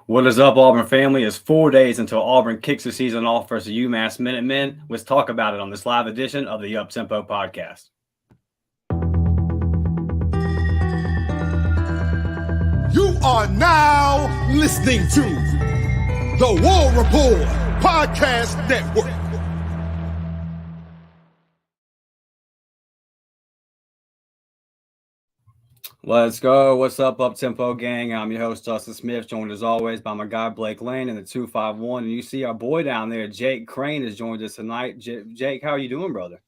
What is up, Auburn family? It's 4 days until Auburn kicks the season off versus UMass Minutemen. Let's talk about it on this live edition of the Up Tempo podcast. You are now listening to the War Report Podcast Network. Let's go. What's up, Up Tempo gang? I'm your host, Justin Smith, joined as always by my guy, Blake Lane, in the 251. And you see our boy down there, Jake Crain, has joined us tonight. Jake, how are you doing, brother?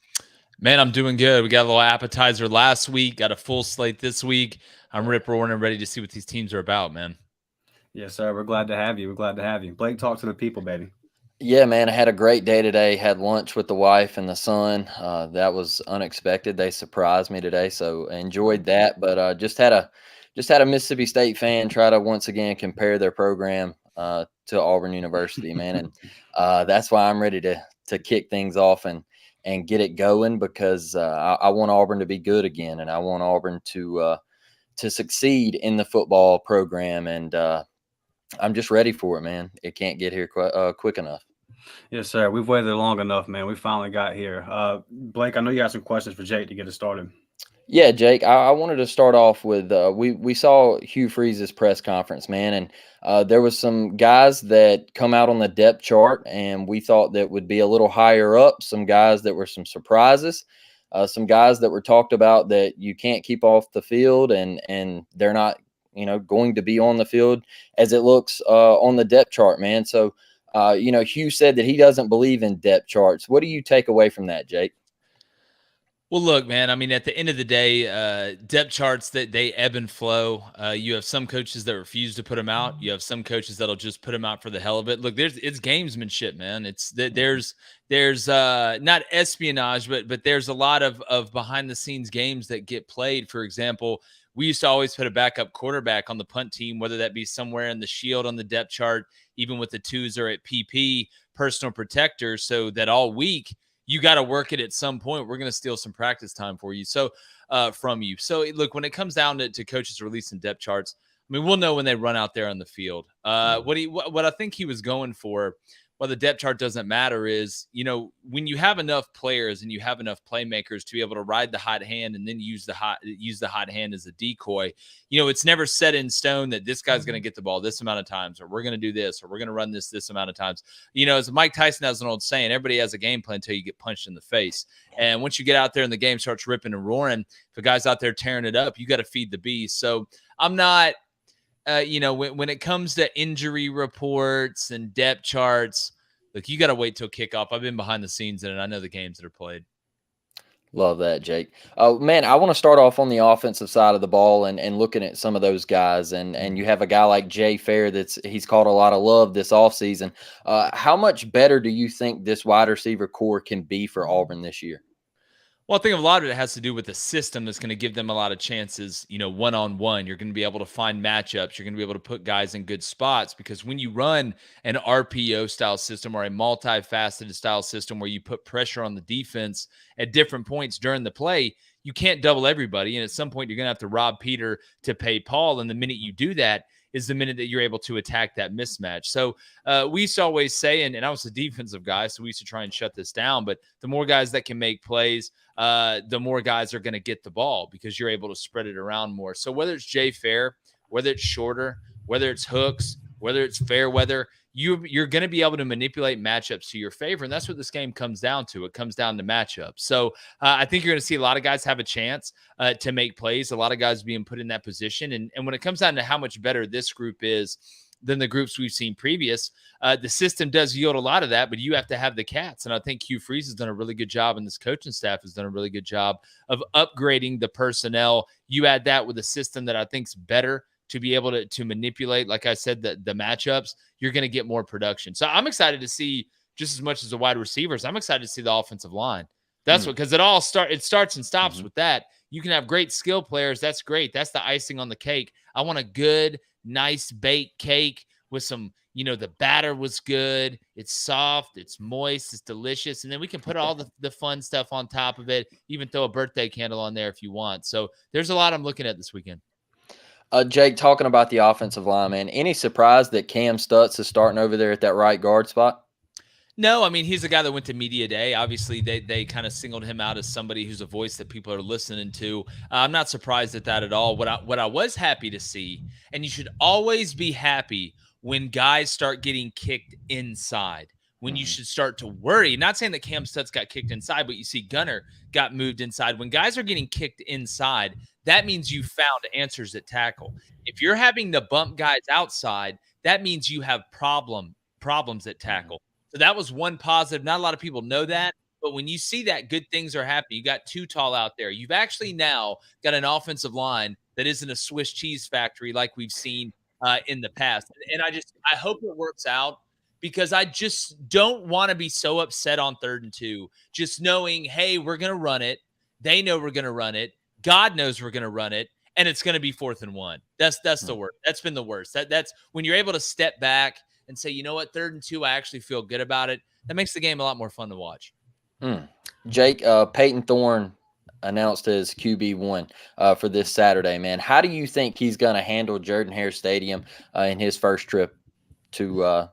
Man, I'm doing good. We got a little appetizer last week, got a full slate this week. I'm rip-roaring and ready to see what these teams are about, man. Yes, sir. We're glad to have you. Blake, talk to the people, baby. Yeah, man, I had a great day today. Had lunch with the wife and the son. That was unexpected. They surprised me today, so I enjoyed that. But just had a Mississippi State fan try to once again compare their program to Auburn University, man, and that's why I'm ready to kick things off and get it going because I want Auburn to be good again, and I want Auburn to succeed in the football program, and I'm just ready for it, man. It can't get here quick enough. Yes, sir. We've waited long enough, man. We finally got here. Blake, I know you have some questions for Jake to get us started. Yeah, Jake, I wanted to start off with we saw Hugh Freeze's press conference, man, and there was some guys that come out on the depth chart, and we thought that would be a little higher up. Some guys that were some surprises, some guys that were talked about that you can't keep off the field, and they're not, going to be on the field as it looks on the depth chart, man. So, Hugh said that he doesn't believe in depth charts. What do you take away from that, Jake? Well, look, man, I mean, at the end of the day, depth charts, that they ebb and flow. You have some coaches that refuse to put them out. You have some coaches that'll just put them out for the hell of it. Look, it's gamesmanship, man. There's not espionage, but there's a lot of behind the scenes games that get played. For example, we used to always put a backup quarterback on the punt team, whether that be somewhere in the shield on the depth chart, even with the twos or at PP, personal protector, so that all week you got to work it at some point. We're going to steal some practice time for you. So from you. So look, when it comes down to coaches releasing depth charts, I mean, we'll know when they run out there on the field. What I think he was going for, well, the depth chart doesn't matter, is, when you have enough players and you have enough playmakers to be able to ride the hot hand and then use the hot hand as a decoy, it's never set in stone that this guy's going to get the ball this amount of times, or we're going to do this, or we're going to run this amount of times. As Mike Tyson has an old saying, everybody has a game plan until you get punched in the face. And once you get out there and the game starts ripping and roaring, if a guy's out there tearing it up, you got to feed the beast. So I'm not, when it comes to injury reports and depth charts, look, you got to wait till kickoff. I've been behind the scenes in it. I know the games that are played. Love that, Jake. Man, I want to start off on the offensive side of the ball and looking at some of those guys. And you have a guy like Jay Fair he's caught a lot of love this offseason. How much better do you think this wide receiver core can be for Auburn this year? Well, I think a lot of it has to do with the system that's going to give them a lot of chances, one-on-one. You're going to be able to find matchups. You're going to be able to put guys in good spots, because when you run an RPO style system or a multifaceted style system where you put pressure on the defense at different points during the play, you can't double everybody. And at some point, you're going to have to rob Peter to pay Paul. And the minute you do that is the minute that you're able to attack that mismatch. So we used to always say, and I was a defensive guy, so we used to try and shut this down, but the more guys that can make plays, the more guys are going to get the ball, because you're able to spread it around more. So whether it's Jay Fair, whether it's Shorter, whether it's Hooks, whether it's Fairweather, you're going to be able to manipulate matchups to your favor. And that's what this game comes down to. It comes down to matchups. So I think you're going to see a lot of guys have a chance to make plays, a lot of guys being put in that position. And when it comes down to how much better this group is than the groups we've seen previous, the system does yield a lot of that, but you have to have the cats. And I think Hugh Freeze has done a really good job, and this coaching staff has done a really good job of upgrading the personnel. You add that with a system that I think is better to be able to manipulate, like I said, the matchups, you're going to get more production. So I'm excited to see, just as much as the wide receivers, I'm excited to see the offensive line. That's what, because it starts and stops with that. You can have great skill players. That's great. That's the icing on the cake. I want a good, nice baked cake with some, the batter was good. It's soft. It's moist. It's delicious. And then we can put all the fun stuff on top of it, even throw a birthday candle on there if you want. So there's a lot I'm looking at this weekend. Jake, talking about the offensive line, man, any surprise that Cam Stutz is starting over there at that right guard spot? No, I mean, he's a guy that went to media day. Obviously, they kind of singled him out as somebody who's a voice that people are listening to. I'm not surprised at that at all. What I was happy to see, and you should always be happy when guys start getting kicked inside. When you should start to worry. Not saying that Cam Stutz got kicked inside, but you see Gunner got moved inside. When guys are getting kicked inside, that means you found answers at tackle. If you're having to bump guys outside, that means you have problems at tackle. So that was one positive. Not a lot of people know that, but when you see that, good things are happening. You got too tall out there. You've actually now got an offensive line that isn't a Swiss cheese factory like we've seen in the past. And I hope it works out because I just don't want to be so upset on 3rd and 2, just knowing, hey, we're going to run it. They know we're going to run it. God knows we're going to run it. And it's going to be 4th and 1. That's the worst. That's been the worst. That's when you're able to step back and say, you know what, 3rd and 2, I actually feel good about it. That makes the game a lot more fun to watch. Jake, Peyton Thorne announced his QB1 for this Saturday, man. How do you think he's going to handle Jordan-Hare Stadium in his first trip to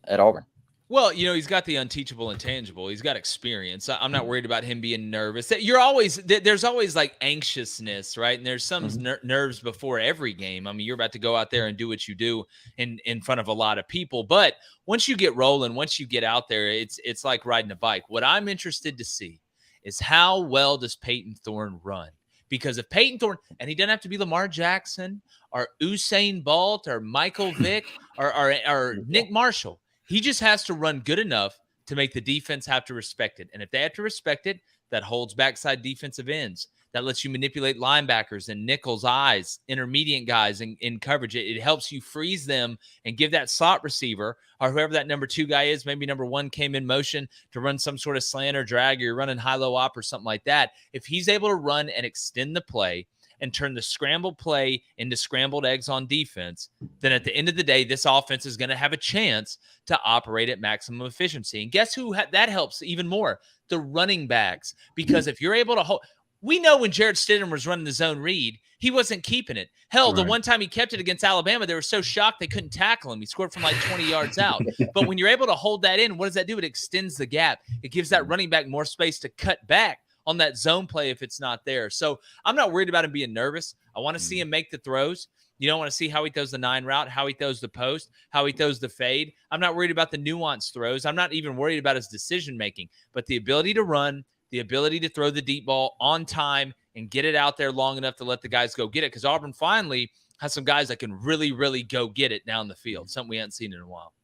at Auburn? Well, he's got the unteachable intangible. He's got experience. I'm not worried about him being nervous. There's always like anxiousness, right? And there's some nerves before every game. I mean, you're about to go out there and do what you do in front of a lot of people. But once you get rolling, once you get out there, it's like riding a bike. What I'm interested to see is how well does Peyton Thorne run? Because if Peyton Thorne, and he doesn't have to be Lamar Jackson or Usain Bolt or Michael Vick or Nick Marshall. He just has to run good enough to make the defense have to respect it. And if they have to respect it, that holds backside defensive ends. That lets you manipulate linebackers and nickels, eyes, intermediate guys in coverage. It helps you freeze them and give that slot receiver or whoever that number 2 guy is, maybe number 1 came in motion to run some sort of slant or drag, or you're running high-low op or something like that. If he's able to run and extend the play and turn the scrambled play into scrambled eggs on defense, then at the end of the day, this offense is going to have a chance to operate at maximum efficiency. And guess who that helps even more? The running backs. Because if you're able to hold – we know when Jarrett Stidham was running the zone read, he wasn't keeping it. Hell, the one time he kept it against Alabama, they were so shocked they couldn't tackle him. He scored from like 20 yards out. But when you're able to hold that in, what does that do? It extends the gap. It gives that running back more space to cut back on that zone play if it's not there. So I'm not worried about him being nervous. I want to see him make the throws. You don't want to see how he throws the 9 route, how he throws the post, how he throws the fade. I'm not worried about the nuanced throws. I'm not even worried about his decision-making. But the ability to run, the ability to throw the deep ball on time and get it out there long enough to let the guys go get it. Because Auburn finally has some guys that can really, really go get it down the field, something we haven't seen in a while.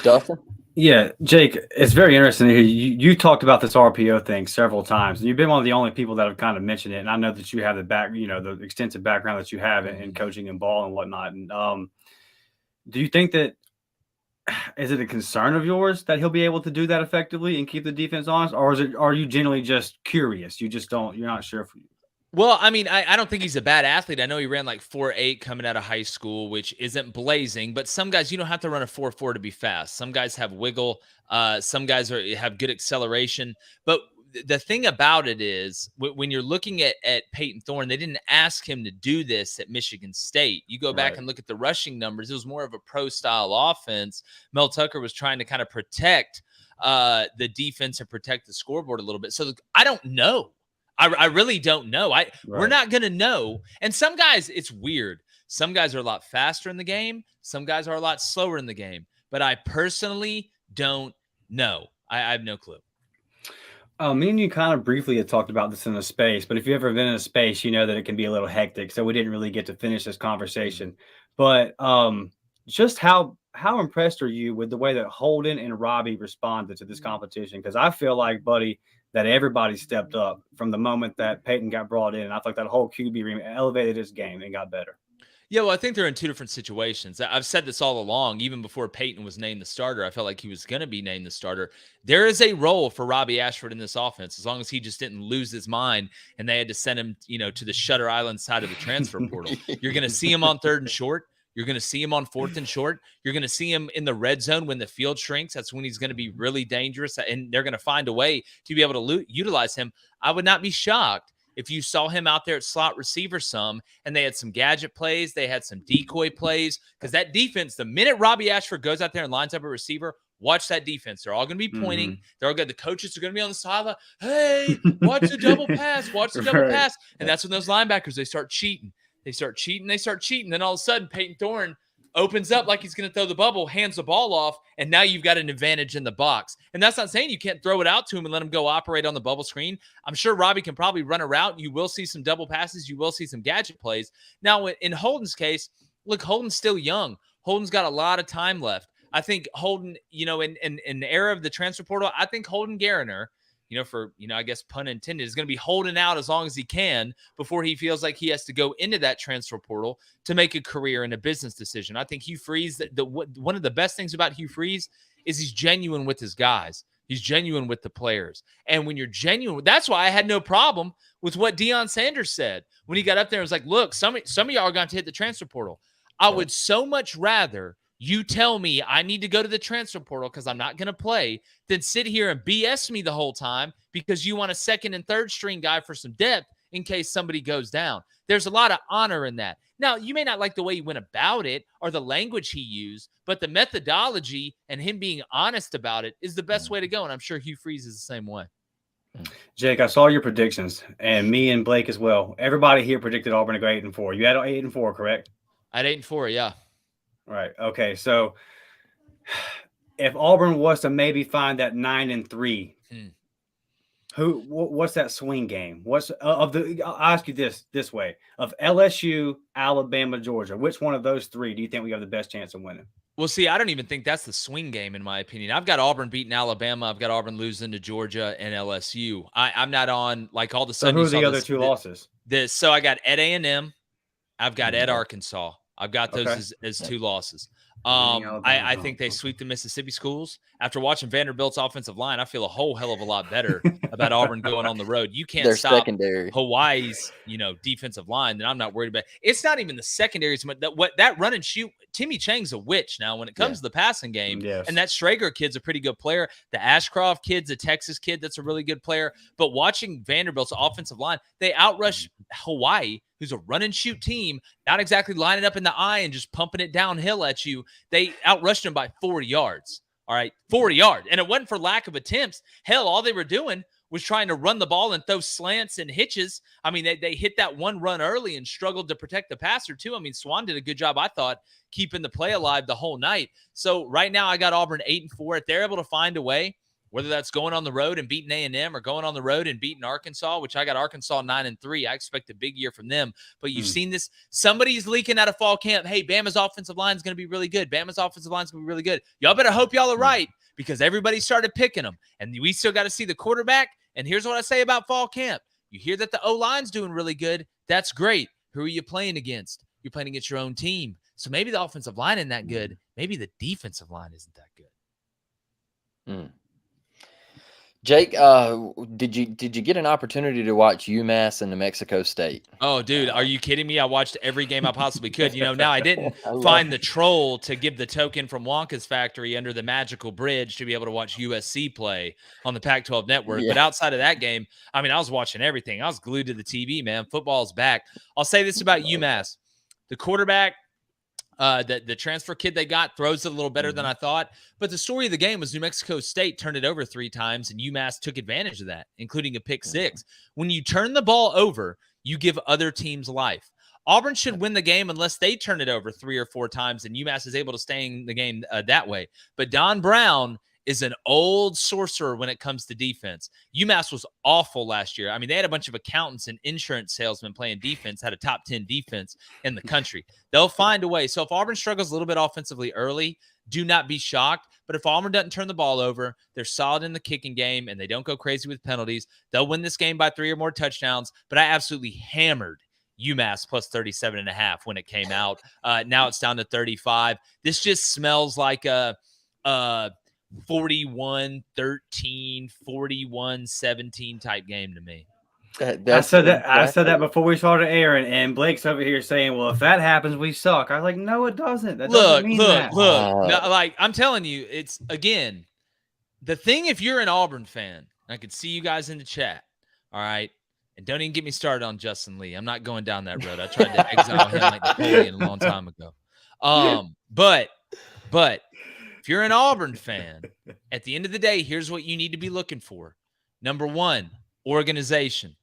Dustin? Yeah, Jake, it's very interesting to hear you talked about this RPO thing several times, and you've been one of the only people that have kind of mentioned it. And I know that you have the extensive background that you have in coaching and ball and whatnot. And do you think that is it a concern of yours that he'll be able to do that effectively and keep the defense honest, or are you generally just curious? You're not sure if Well, I mean, I don't think he's a bad athlete. I know he ran like 4.8 coming out of high school, which isn't blazing, but some guys, you don't have to run a 4.4 to be fast. Some guys have wiggle. Some guys have good acceleration. But the thing about it is when you're looking at Peyton Thorne, they didn't ask him to do this at Michigan State. You go back and look at the rushing numbers. It was more of a pro-style offense. Mel Tucker was trying to kind of protect the defense and protect the scoreboard a little bit. So I don't know. I really don't know. We're not going to know. And some guys, it's weird. Some guys are a lot faster in the game. Some guys are a lot slower in the game. But I personally don't know. I have no clue. Me and you kind of briefly had talked about this in a space, but if you've ever been in a space, you know that it can be a little hectic. So we didn't really get to finish this conversation. But just how impressed are you with the way that Holden and Robbie responded to this competition? Because I feel like, buddy, that everybody stepped up from the moment that Peyton got brought in. And I thought that whole QB room elevated his game and got better. Yeah, well, I think they're in two different situations. I've said this all along, even before Peyton was named the starter. I felt like he was going to be named the starter. There is a role for Robbie Ashford in this offense, as long as he just didn't lose his mind and they had to send him, to the Shutter Island side of the transfer portal. You're going to see him on 3rd and short. You're going to see him on 4th and short. You're going to see him in the red zone when the field shrinks. That's when he's going to be really dangerous, and they're going to find a way to be able to utilize him. I would not be shocked if you saw him out there at slot receiver some, and they had some gadget plays, they had some decoy plays, because that defense, the minute Robbie Ashford goes out there and lines up a receiver, watch that defense. They're all going to be pointing. They're all good. The coaches are going to be on the sideline. Hey, watch the double pass. Watch the double pass. And that's when those linebackers, they start cheating. They start cheating. Then all of a sudden, Peyton Thorne opens up like he's going to throw the bubble, hands the ball off, and now you've got an advantage in the box. And that's not saying you can't throw it out to him and let him go operate on the bubble screen. I'm sure Robbie can probably run a route. You will see some double passes. You will see some gadget plays. Now, in Holden's case, look, Holden's still young. Holden's got a lot of time left. I think Holden, in the era of the transfer portal, I think Holden Gariner, I guess pun intended, is going to be holding out as long as he can before he feels like he has to go into that transfer portal to make a career and a business decision. I think Hugh Freeze, one of the best things about Hugh Freeze is he's genuine with his guys. He's genuine with the players. And when you're genuine, that's why I had no problem with what Deion Sanders said when he got up there and was like, look, some of y'all are going to hit the transfer portal. I would so much rather you tell me I need to go to the transfer portal because I'm not going to play than sit here and BS me the whole time because you want a second and third string guy for some depth in case somebody goes down. There's a lot of honor in that. Now, you may not like the way he went about it or the language he used, but the methodology and him being honest about it is the best way to go, and I'm sure Hugh Freeze is the same way. Jake, I saw your predictions, and me and Blake as well. Everybody here predicted Auburn to go 8-4. You had 8-4, correct? I had 8-4, yeah. Right. Okay. So if Auburn was to maybe find that 9-3, what's that swing game? I'll ask you this way: of LSU, Alabama, Georgia, which one of those three do you think we have the best chance of winning? Well, see, I don't even think that's the swing game, in my opinion. I've got Auburn beating Alabama. I've got Auburn losing to Georgia and LSU. I'm not on like all of a sudden. So who are the other two losses? So I got at A&M. I've got at Arkansas. I've got those as two losses. I think they sweep the Mississippi schools. After watching Vanderbilt's offensive line, I feel a whole hell of a lot better about Auburn going on the road. You can't stop secondary. Hawaii's, defensive line. Then I'm not worried about. It's not even the secondary. That run and shoot. Timmy Chang's a witch now when it comes to the passing game. Yes. And that Schrager kid's a pretty good player. The Ashcroft kid's a Texas kid that's a really good player. But watching Vanderbilt's offensive line, they outrush Hawaii, who's a run and shoot team, not exactly lining up in the eye and just pumping it downhill at you. They outrushed them by 40 yards. All right, 40 yards. And it wasn't for lack of attempts. Hell, all they were doing was trying to run the ball and throw slants and hitches. I mean, they hit that one run early and struggled to protect the passer too. I mean, Swan did a good job, I thought, keeping the play alive the whole night. So right now I got Auburn 8-4. If they're able to find a way, whether that's going on the road and beating A&M or going on the road and beating Arkansas, which I got Arkansas 9-3. I expect a big year from them. But you've seen this. Somebody's leaking out of fall camp. Hey, Bama's offensive line is going to be really good. Bama's offensive line is going to be really good. Y'all better hope y'all are right because everybody started picking them. And we still got to see the quarterback. And here's what I say about fall camp. You hear that the O-line's doing really good. That's great. Who are you playing against? You're playing against your own team. So maybe the offensive line isn't that good. Maybe the defensive line isn't that good. Jake, did you get an opportunity to watch UMass and New Mexico State? Oh, dude, are you kidding me? I watched every game I possibly could. Now I didn't find the troll to give the token from Wonka's factory under the magical bridge to be able to watch USC play on the Pac-12 network. But outside of that game, I mean, I was watching everything. I was glued to the TV, man. Football's back. I'll say this about UMass. The quarterback, the transfer kid they got throws it a little better than I thought. But the story of the game was New Mexico State turned it over 3 times, and UMass took advantage of that, including a pick 6. When you turn the ball over, you give other teams life. Auburn should win the game unless they turn it over 3 or 4 times, and UMass is able to stay in the game that way. But Don Brown is an old sorcerer when it comes to defense. UMass was awful last year. I mean, they had a bunch of accountants and insurance salesmen playing defense, had a top 10 defense in the country. They'll find a way. So if Auburn struggles a little bit offensively early, do not be shocked. But if Auburn doesn't turn the ball over, they're solid in the kicking game, and they don't go crazy with penalties, they'll win this game by 3 or more touchdowns. But I absolutely hammered UMass plus 37.5 when it came out. Now it's down to 35. This just smells like a 41-13, 41-17 type game to me. I said that before we started airing, and Blake's over here saying, "Well, if that happens, we suck." I was like, "No, it doesn't. That doesn't mean that." No, like I'm telling you, it's again the thing. If you're an Auburn fan, I could see you guys in the chat. All right, And don't even get me started on Justin Lee. I'm not going down that road. I tried to exile him like Napoleon a long time ago. But if you're an Auburn fan, at the end of the day, here's what you need to be looking for. Number one, organization.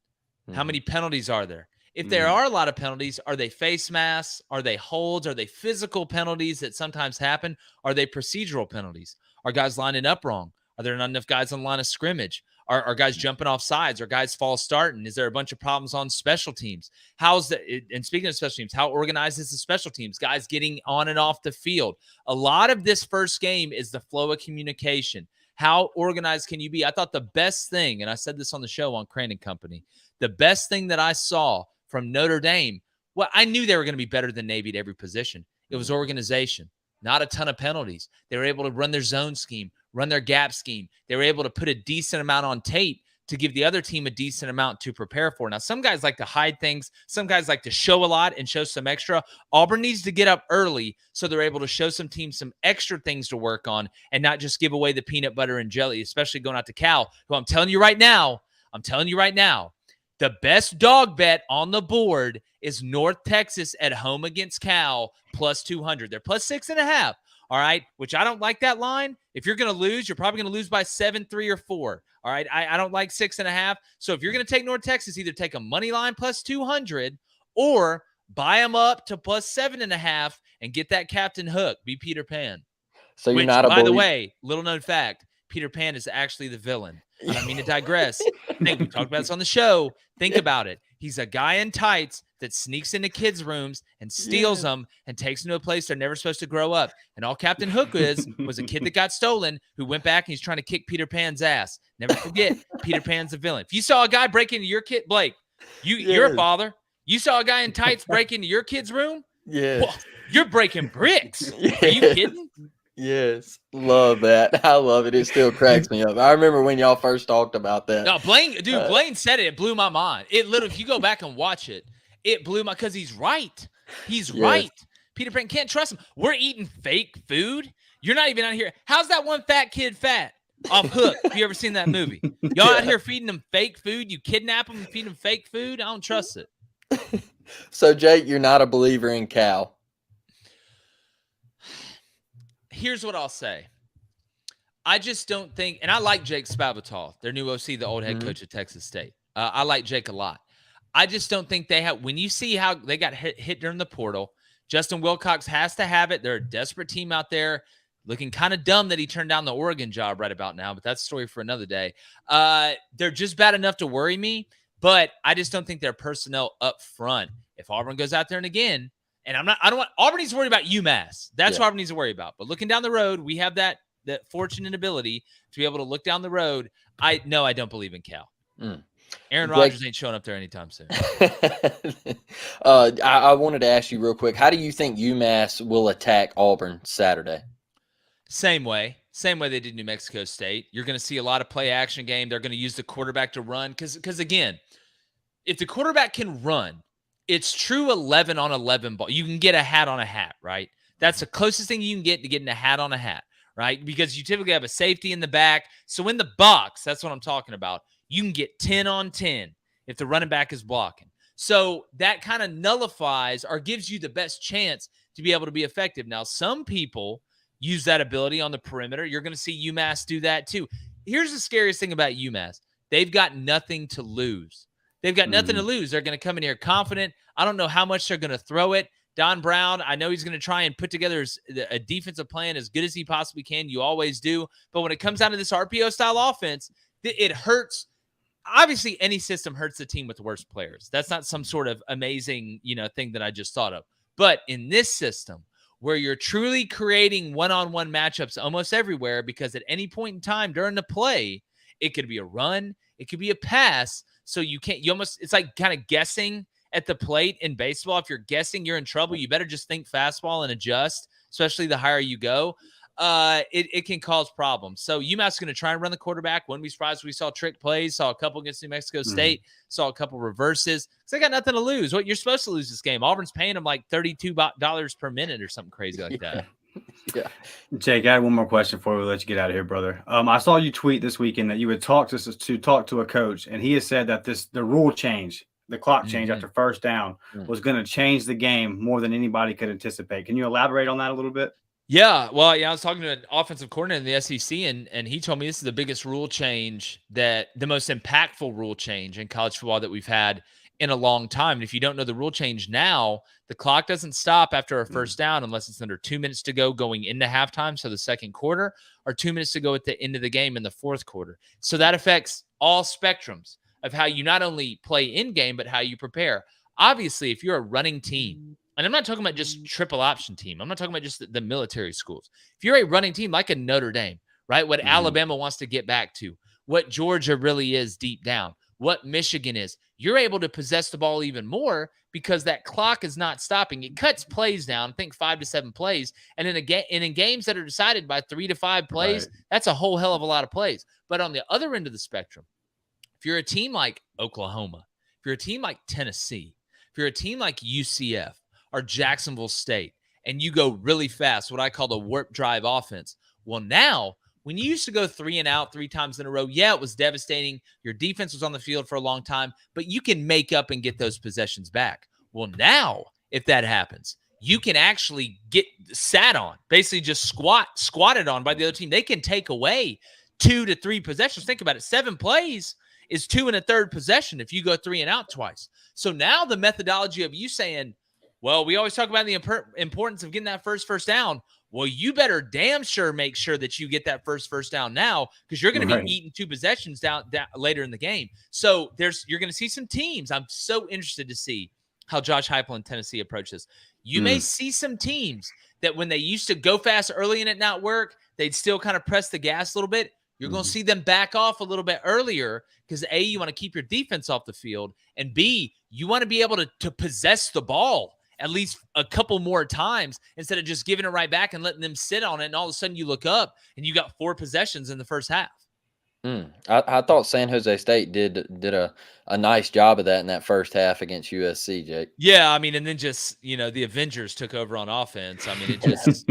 How many penalties are there? If there are a lot of penalties, are they face masks? Are they holds? Are they physical penalties that sometimes happen? Are they procedural penalties? Are guys lining up wrong? Are there not enough guys on the line of scrimmage? Are guys jumping off sides? Are guys false starting? Is there a bunch of problems on special teams? And speaking of special teams, how organized is the special teams? Guys getting on and off the field. A lot of this first game is the flow of communication. How organized can you be? I thought the best thing, and I said this on the show on Crain and Company, the best thing that I saw from Notre Dame, well, I knew they were going to be better than Navy at every position. It was organization, not a ton of penalties. They were able to run their zone scheme, run their gap scheme. They were able to put a decent amount on tape to give the other team a decent amount to prepare for. Now, some guys like to hide things. Some guys like to show a lot and show some extra. Auburn needs to get up early so they're able to show some teams some extra things to work on and not just give away the peanut butter and jelly, especially going out to Cal, who I'm telling you right now, the best dog bet on the board is North Texas at home against Cal plus 200. They're plus 6.5. All right, which I don't like that line. If you're going to lose, you're probably going to lose by 7, 3, or 4. All right, I don't like 6.5. So if you're going to take North Texas, either take a money line plus 200 or buy them up to plus 7.5 and get that Captain Hook. Be Peter Pan. So you're which, not a by the way, little known fact, Peter Pan is actually the villain. I don't mean to digress. We talked about this on the show. Think about it. He's a guy in tights that sneaks into kids' rooms and steals them and takes them to a place they're never supposed to grow up. And all Captain Hook was a kid that got stolen who went back and he's trying to kick Peter Pan's ass. Never forget, Peter Pan's the villain. If you saw a guy break into your kid, Blake, you're a father. You saw a guy in tights break into your kid's room? Yeah. Well, you're breaking bricks. Are you kidding? Yes. Love that. I love it. It still cracks me up. I remember when y'all first talked about that. No, Blaine said it. It blew my mind. It literally, if you go back and watch it, it blew my, because he's right. He's right. Peter Pan, can't trust him. We're eating fake food. You're not even out here. How's that one fat kid fat? Off Hook. Have you ever seen that movie? Y'all out here feeding them fake food. You kidnap them and feed them fake food. I don't trust it. So, Jake, you're not a believer in Cal. Here's what I'll say. I just don't think, and I like Jake Spavital, their new OC, the old head coach of Texas State. I like Jake a lot. I just don't think they have, when you see how they got hit during the portal, Justin Wilcox has to have it. They're a desperate team out there, looking kind of dumb that he turned down the Oregon job right about now, but that's a story for another day. They're just bad enough to worry me, but I just don't think their personnel up front, if Auburn goes out there and again, and Auburn needs to worry about UMass. That's what Auburn needs to worry about. But looking down the road, we have that fortune and ability to be able to look down the road. I don't believe in Cal. Aaron Rodgers ain't showing up there anytime soon. I wanted to ask you real quick, how do you think UMass will attack Auburn Saturday? Same way they did New Mexico State. You're going to see a lot of play action game. They're going to use the quarterback to run. Because again, if the quarterback can run, it's true 11 on 11 ball. You can get a hat on a hat, right? That's the closest thing you can get to getting a hat on a hat, right? Because you typically have a safety in the back. So in the box, that's what I'm talking about. You can get 10 on 10 if the running back is blocking. So that kind of nullifies or gives you the best chance to be able to be effective. Now, some people use that ability on the perimeter. You're going to see UMass do that too. Here's the scariest thing about UMass. They've got nothing to lose. They've got nothing to lose. They're going to come in here confident. I don't know how much they're going to throw it. Don Brown, I know he's going to try and put together a defensive plan as good as he possibly can. You always do. But when it comes down to this RPO-style offense, it hurts. Obviously, any system hurts the team with the worst players. That's not some sort of amazing, thing that I just thought of. But in this system, where you're truly creating one-on-one matchups almost everywhere, because at any point in time during the play, it could be a run, it could be a pass. So it's like kind of guessing at the plate in baseball. If you're guessing, you're in trouble. You better just think fastball and adjust, especially the higher you go. It can cause problems. So UMass is going to try and run the quarterback. Wouldn't be surprised if we saw trick plays, saw a couple against New Mexico State, saw a couple reverses. So they got nothing to lose. What you're supposed to lose this game. Auburn's paying them like $32 per minute or something crazy like that. Yeah. Jake, I had one more question before we let you get out of here, brother. I saw you tweet this weekend that you would talk to a coach, and he has said that the rule change, the clock change after first down, was going to change the game more than anybody could anticipate. Can you elaborate on that a little bit? Yeah, well, I was talking to an offensive coordinator in the SEC, and he told me this is the biggest rule change, the most impactful rule change in college football that we've had in a long time. And if you don't know the rule change now, the clock doesn't stop after a first down unless it's under 2 minutes to go going into halftime, so the second quarter, or 2 minutes to go at the end of the game in the fourth quarter. So that affects all spectrums of how you not only play in game, but how you prepare. Obviously, if you're a running team, and I'm not talking about just triple option team. I'm not talking about just the military schools. If you're a running team like a Notre Dame, right? What Alabama wants to get back to, what Georgia really is deep down, what Michigan is, you're able to possess the ball even more because that clock is not stopping. It cuts plays down, I think 5 to 7 plays. And in games that are decided by 3 to 5 plays, that's a whole hell of a lot of plays. But on the other end of the spectrum, if you're a team like Oklahoma, if you're a team like Tennessee, if you're a team like UCF, or Jacksonville State, and you go really fast, what I call the warp drive offense. Well, now, when you used to go 3 and out 3 times in a row, yeah, it was devastating. Your defense was on the field for a long time, but you can make up and get those possessions back. Well, now, if that happens, you can actually get sat on, basically just squatted on by the other team. They can take away 2 to 3 possessions. Think about it. 7 plays is 2 and a third possession if you go 3 and out twice. So now the methodology of you saying, well, we always talk about the importance of getting that first down. Well, you better damn sure make sure that you get that first down now because you're going to be eating 2 possessions down later in the game. So you're going to see some teams. I'm so interested to see how Josh Heupel in Tennessee approaches. You may see some teams that when they used to go fast early and it not work, they'd still kind of press the gas a little bit. You're going to see them back off a little bit earlier because A, you want to keep your defense off the field, and B, you want to be able to possess the ball at least a couple more times instead of just giving it right back and letting them sit on it. And all of a sudden you look up and you got 4 possessions in the first half. I thought San Jose State did a nice job of that in that first half against USC, Jake. Yeah, I mean, and then just, the Avengers took over on offense. I mean, it just,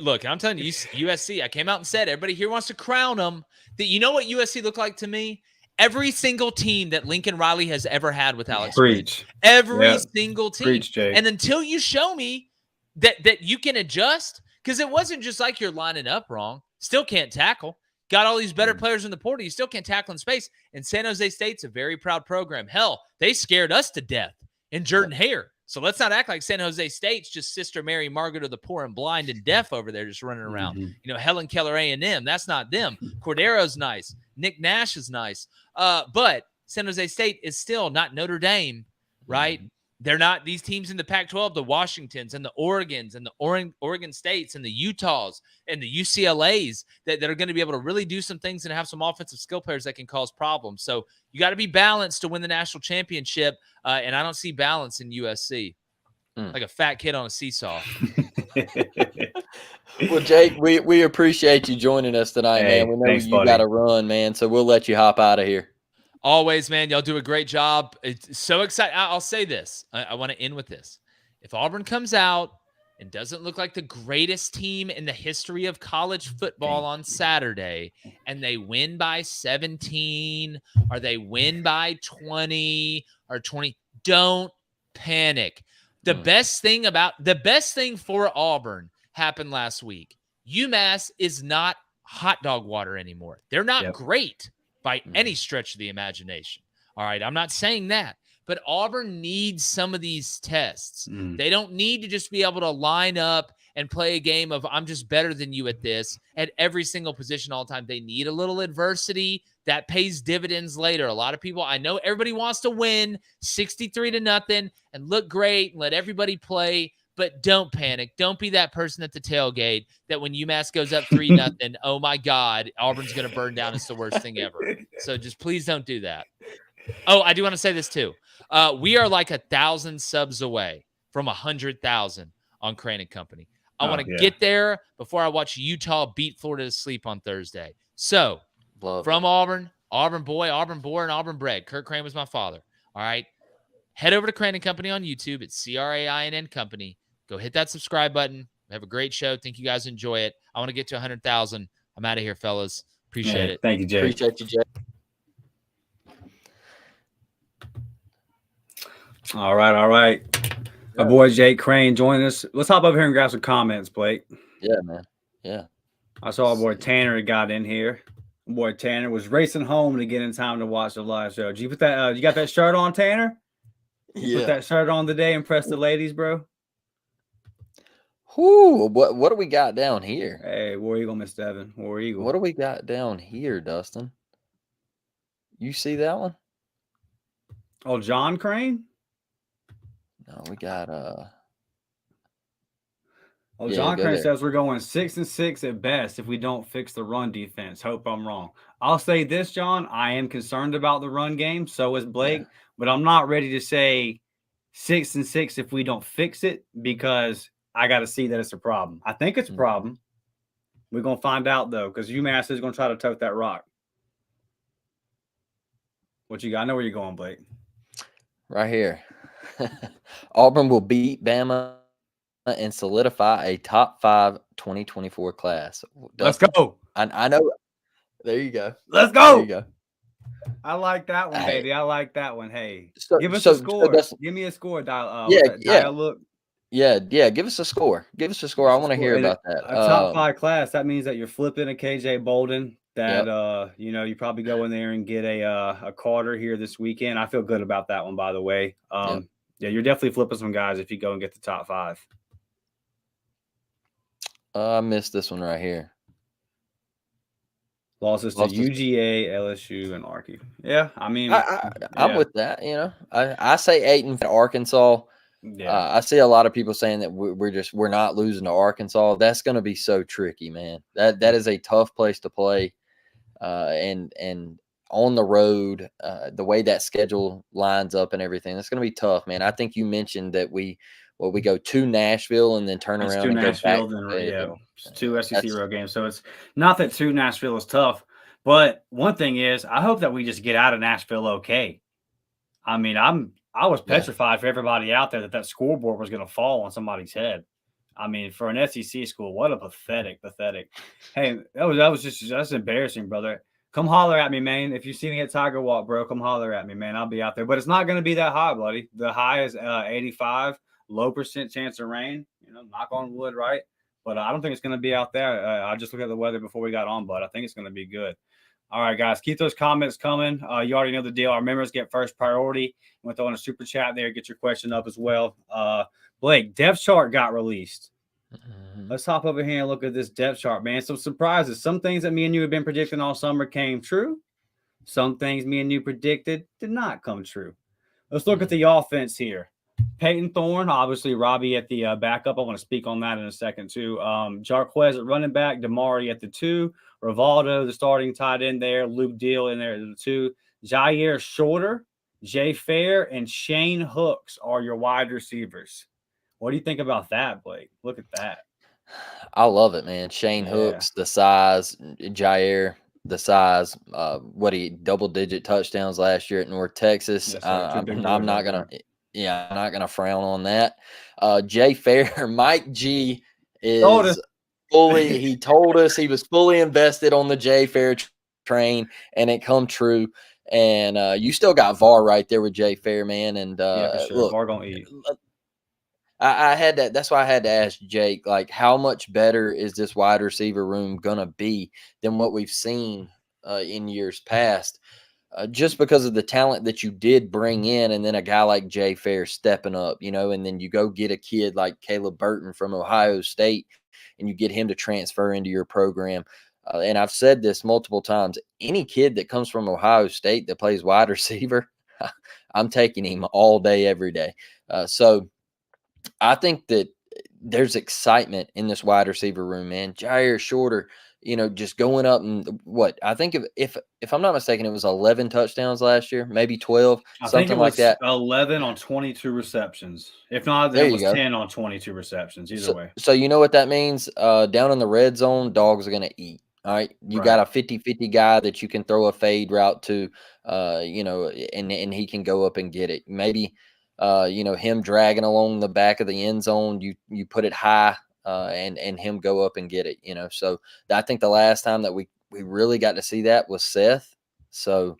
look, I'm telling you, USC, I came out and said, everybody here wants to crown them. You know what USC looked like to me? Every single team that Lincoln Riley has ever had with Alex. Preach. Every single team. Preach, Jay. And until you show me that you can adjust, because it wasn't just like you're lining up wrong. Still can't tackle. Got all these better players in the portal. You still can't tackle in space. And San Jose State's a very proud program. Hell, they scared us to death in Jordan Hare. So let's not act like San Jose State's just Sister Mary Margaret of the poor and blind and deaf over there just running around. Helen Keller A&M, that's not them. Cordero's nice. Nick Nash is nice. But San Jose State is still not Notre Dame, right? They're not these teams in the Pac-12, the Washingtons and the Oregons and the Oregon States and the Utahs and the UCLAs that are going to be able to really do some things and have some offensive skill players that can cause problems. So you got to be balanced to win the national championship, and I don't see balance in USC. Like a fat kid on a seesaw. Well, Jake, we appreciate you joining us tonight, man. We know you got to run, man, so we'll let you hop out of here. Always, man. Y'all do a great job. It's so exciting. I'll say this. I want to end with this. If Auburn comes out and doesn't look like the greatest team in the history of college football on Saturday, and they win by 17, or they win by 20 or 20, don't panic. The best thing for Auburn happened last week. UMass is not hot dog water anymore. They're not great by any stretch of the imagination. All right, I'm not saying that. But Auburn needs some of these tests. They don't need to just be able to line up and play a game of I'm just better than you at this at every single position all the time. They need a little adversity that pays dividends later. A lot of people, I know everybody wants to win 63-0 and look great and let everybody play. But don't panic. Don't be that person at the tailgate that when UMass goes up 3-0, oh my God, Auburn's going to burn down. It's the worst thing ever. So just please don't do that. Oh, I do want to say this too. We are like 1,000 subs away from 100,000 on Crain & Company. I want to get there before I watch Utah beat Florida to sleep on Thursday. So from Auburn boy, Auburn born, Auburn bred. Kurt Crain was my father. All right. Head over to Crain & Company on YouTube. It's CRAINN Company. Go hit that subscribe button. Have a great show. Think you guys enjoy it. I want to get to 100,000. I'm out of here, fellas. Appreciate it. Thank you, Jake. Appreciate you, Jake. All right. My boy Jake Crain joining us. Let's hop up here and grab some comments, Blake. Yeah, man. Yeah. I saw our boy Tanner got in here. My boy Tanner was racing home to get in time to watch the live show. Did you put that? You got that shirt on, Tanner? You put that shirt on today. Impress the ladies, bro. Whoo! What do we got down here? Hey, War Eagle, Miss Devin. War Eagle. What do we got down here, Dustin? You see that one? Oh, John Crane? No, we got John Crane says we're going 6-6 at best if we don't fix the run defense. Hope I'm wrong. I'll say this, John. I am concerned about the run game. So is Blake, but I'm not ready to say 6-6 if we don't fix it because I got to see that it's a problem. I think it's a problem. We're gonna find out though, because UMass is gonna try to tote that rock. What you got? I know where you're going, Blake. Right here. Auburn will beat Bama and solidify a top 5 2024 class. Dustin, let's go. I know. There you go. Let's go. There you go. I like that one, baby. I like that one. Hey, give us a score. Give me a score. Dial look. Yeah. Give us a score. Give us a score. I want to hear about that. A top 5 class. That means that you're flipping a KJ Bolden. That you probably go in there and get a Carter here this weekend. I feel good about that one, by the way. Yeah, you're definitely flipping some guys if you go and get the top 5. I missed this one right here. Losses to UGA, LSU, and Arky. Yeah, I mean, I'm with that. I say 8 and Arkansas. Yeah, I see a lot of people saying that we're not losing to Arkansas. That's going to be so tricky, man. That is a tough place to play, and on the road, the way that schedule lines up and everything, it's going to be tough, man. I think you mentioned that we go to Nashville and then turn around and go back. It's 2 SEC road games. So it's not that 2 Nashville is tough, but one thing is, I hope that we just get out of Nashville okay. I mean, I was petrified for everybody out there that scoreboard was going to fall on somebody's head. I mean, for an SEC school, what a pathetic. Hey, that's embarrassing, brother. Come holler at me, man. If you see me at Tiger Walk, bro, come holler at me, man. I'll be out there. But it's not going to be that high, buddy. The high is 85, low % chance of rain. Knock on wood, right? But I don't think it's going to be out there. I just looked at the weather before we got on, but I think it's going to be good. All right, guys, keep those comments coming. You already know the deal. Our members get first priority. We're throwing a super chat there. Get your question up as well. Blake, depth chart got released. Let's hop over here and look at this depth chart, man. Some surprises. Some things that me and you have been predicting all summer came true. Some things me and you predicted did not come true. Let's look at the offense here. Peyton Thorne, obviously Robbie at the backup. I want to speak on that in a second too. Jarquez at running back, Damari at the 2, Rivaldo, the starting tight end there, Luke Deal in there at the 2, Jair Shorter, Jay Fair, and Shane Hooks are your wide receivers. What do you think about that, Blake? Look at that. I love it, man. Shane Hooks, the size, Jair, the size. Double-digit touchdowns last year at North Texas. Yes, I'm not gonna frown on that. Jay Fair, Mike G is fully. He told us he was fully invested on the Jay Fair train, and it come true. And you still got VAR right there with Jay Fair, man. And for sure. look, VAR gonna eat. I had that. That's why I had to ask Jake, like, how much better is this wide receiver room gonna be than what we've seen in years past? Just because of the talent that you did bring in, and then a guy like Jay Fair stepping up, and then you go get a kid like Caleb Burton from Ohio State, and you get him to transfer into your program. And I've said this multiple times: any kid that comes from Ohio State that plays wide receiver, I'm taking him all day, every day. So I think that there's excitement in this wide receiver room, man. Jair Shorter, just going up and I think if I'm not mistaken, it was 11 touchdowns last year, maybe 12, something like that. 11 on 22 receptions. If not, it was 10 on 22 receptions. Either way. So you know what that means? Down in the red zone, dogs are going to eat. All right. You got a 50-50 guy that you can throw a fade route to, and he can go up and get it. Maybe, him dragging along the back of the end zone, you put it high and him go up and get it. So I think the last time that we really got to see that was Seth. So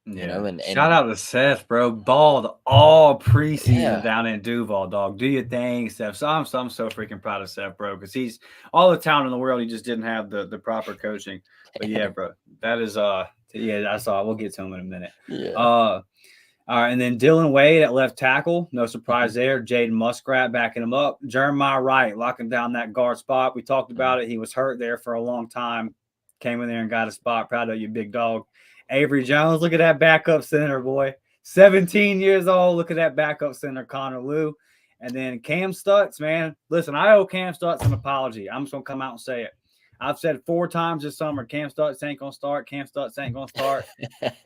and shout out to Seth, bro. Balled all preseason Yeah. down in Duval, dog. Do your thing, Seth. So I'm so freaking proud of Seth, bro, because he's all the talent in the world. He just didn't have the proper coaching. But yeah, bro, that is I saw. We'll get to him in a minute. Yeah. All right, and then Dylan Wade at left tackle. No surprise there. Jaden Muskrat backing him up. Jeremiah Wright locking down that guard spot. We talked about it. He was hurt there for a long time. Came in there and got a spot. Proud of you, big dog. Avery Jones, look at that backup center, boy. 17 years old. Look at that backup center, Connor Liu. And then Cam Stutz, man. Listen, I owe Cam Stutz an apology. I'm just going to come out and say it. I've said 4 times this summer, Cam Stutz ain't going to start. Cam Stutz ain't going to start.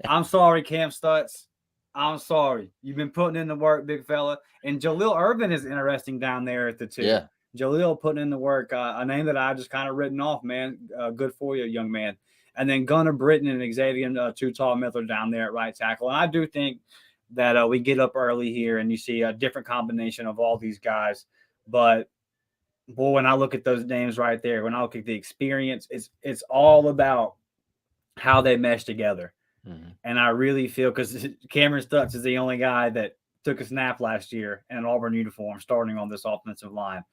I'm sorry, Cam Stutz. I'm sorry. You've been putting in the work, big fella. And Jaleel Irvin is interesting down there at the 2. Yeah. Jaleel putting in the work. A name that I just kind of written off, man. Good for you, young man. And then Gunnar Britton and Xavier Tall-Miller down there at right tackle. And I do think that we get up early here and you see a different combination of all these guys. But, boy, when I look at those names right there, when I look at the experience, it's all about how they mesh together. Mm-hmm. And I really feel because Cameron Stutz is the only guy that took a snap last year in an Auburn uniform starting on this offensive line.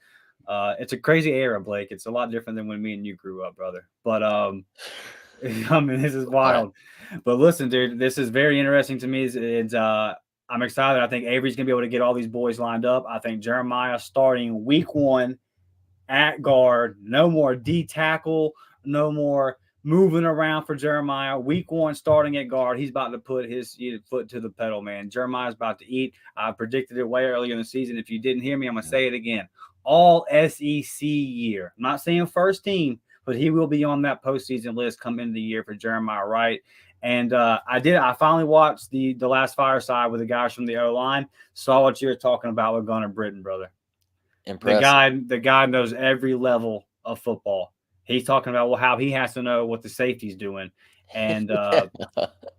It's a crazy era, Blake. It's a lot different than when me and you grew up, brother. But I mean, this is wild. But listen, dude, this is very interesting to me. I'm excited. I think Avery's going to be able to get all these boys lined up. I think Jeremiah starting week 1 at guard. No more D tackle. No more moving around for Jeremiah. Week 1 starting at guard. He's about to put his foot to the pedal, man. Jeremiah's about to eat. I predicted it way earlier in the season. If you didn't hear me, I'm going to say it again. All SEC year. I'm not saying first team, but he will be on that postseason list come into the year for Jeremiah Wright. And I finally watched the last Fireside with the guys from the O-line. Saw what you were talking about with Gunnar Britton, brother. Impressive. The guy knows every level of football. He's talking about how he has to know what the safety's doing. And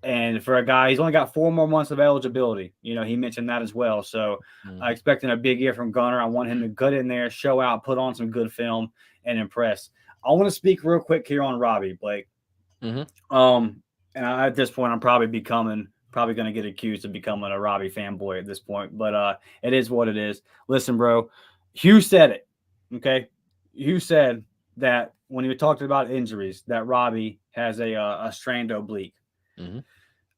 and for a guy, he's only got 4 more months of eligibility. He mentioned that as well. So expecting a big year from Gunnar. I want him to get in there, show out, put on some good film, and impress. I want to speak real quick here on Robbie, Blake. Mm-hmm. And at this point, I'm probably going to get accused of becoming a Robbie fanboy at this point. But it is what it is. Listen, bro, Hugh said it. Okay, Hugh said that when he talked about injuries, that Robbie has a strained oblique. Mm-hmm.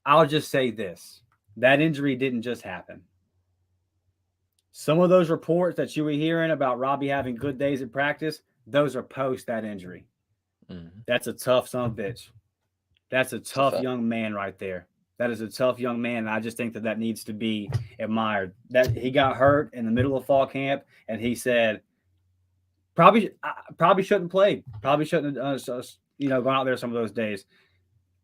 I'll just say this. That injury didn't just happen. Some of those reports that you were hearing about Robbie having good days at practice, those are post that injury. Mm-hmm. That's a tough son of a bitch. That's a tough young man right there. That is a tough young man. And I just think that needs to be admired. That he got hurt in the middle of fall camp, and he said, probably shouldn't play. Probably shouldn't have, gone out there some of those days.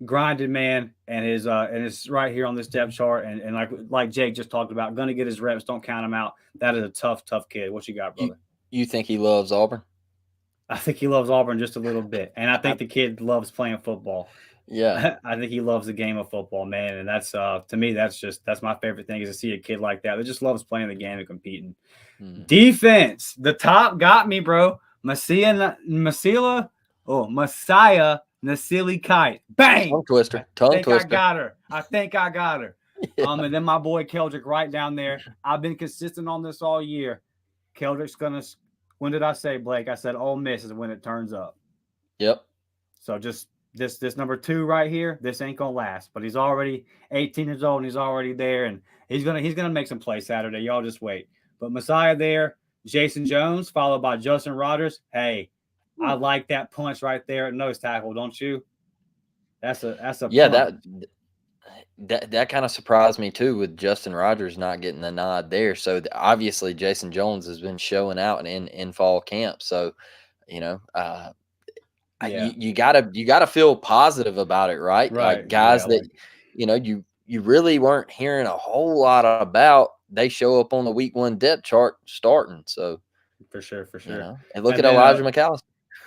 Grinded man, and it's right here on this depth chart. And like Jake just talked about, going to get his reps. Don't count him out. That is a tough kid. What you got, brother? You think he loves Auburn? I think he loves Auburn just a little bit, and I think the kid loves playing football. Yeah, I think he loves the game of football, man, and that's to me that's my favorite thing is to see a kid like that just loves playing the game and competing. Defense, the top got me, bro. Messiah Nasili Kite, bang, tongue twister. I think I got her. Yeah. And then my boy Keldrick right down there. I've been consistent on this all year. Keldrick's gonna. When did I say, Blake? I said Ole Miss is when it turns up. Yep. So just this number 2 right here, this ain't gonna last. But he's already 18 years old and he's already there, and he's gonna make some plays Saturday. Y'all just wait. But Messiah there, Jason Jones, followed by Justin Rogers. Hey, I like that punch right there at nose tackle, don't you? That's a punch. That kind of surprised me too with Justin Rogers not getting the nod there. So obviously Jason Jones has been showing out in fall camp. So, you gotta feel positive about it, right? Like guys that, you really weren't hearing a whole lot about, they show up on the week 1 depth chart starting. So for sure. And look at Elijah McAllister.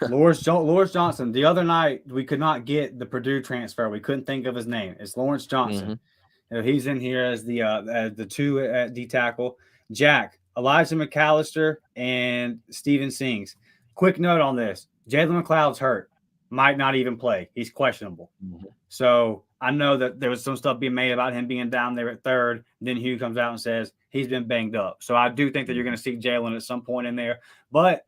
Lawrence Johnson. The other night we could not get the Purdue transfer. We couldn't think of his name. It's Lawrence Johnson. Mm-hmm. He's in here as the 2 at D tackle. Jack, Elijah McAllister, and Steven Sings. quick note on this. Jalen McLeod's hurt. Might not even play. He's questionable. Mhm. So I know that there was some stuff being made about him being down there at third. Then Hugh comes out and says he's been banged up. So I do think that you're going to see Jalen at some point in there. But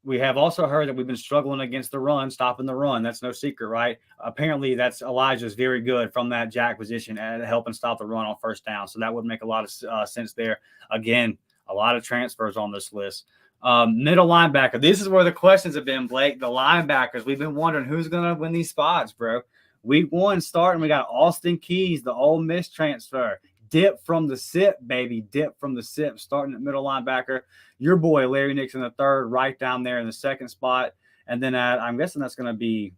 we have also heard that we've been struggling against the run, stopping the run. That's no secret, right? Apparently, that's Elijah's very good from that jack position at helping stop the run on first down. So that would make a lot of sense there. Again, a lot of transfers on this list. Middle linebacker. This is where the questions have been, Blake. The linebackers. We've been wondering who's going to win these spots, bro. Week 1 starting, we got Austin Keys, the Ole Miss transfer. Dip from the SIP, baby. Dip from the SIP, starting at middle linebacker. Your boy, Larry Nixon, the third, right down there in the second spot. And then I'm guessing that's going to be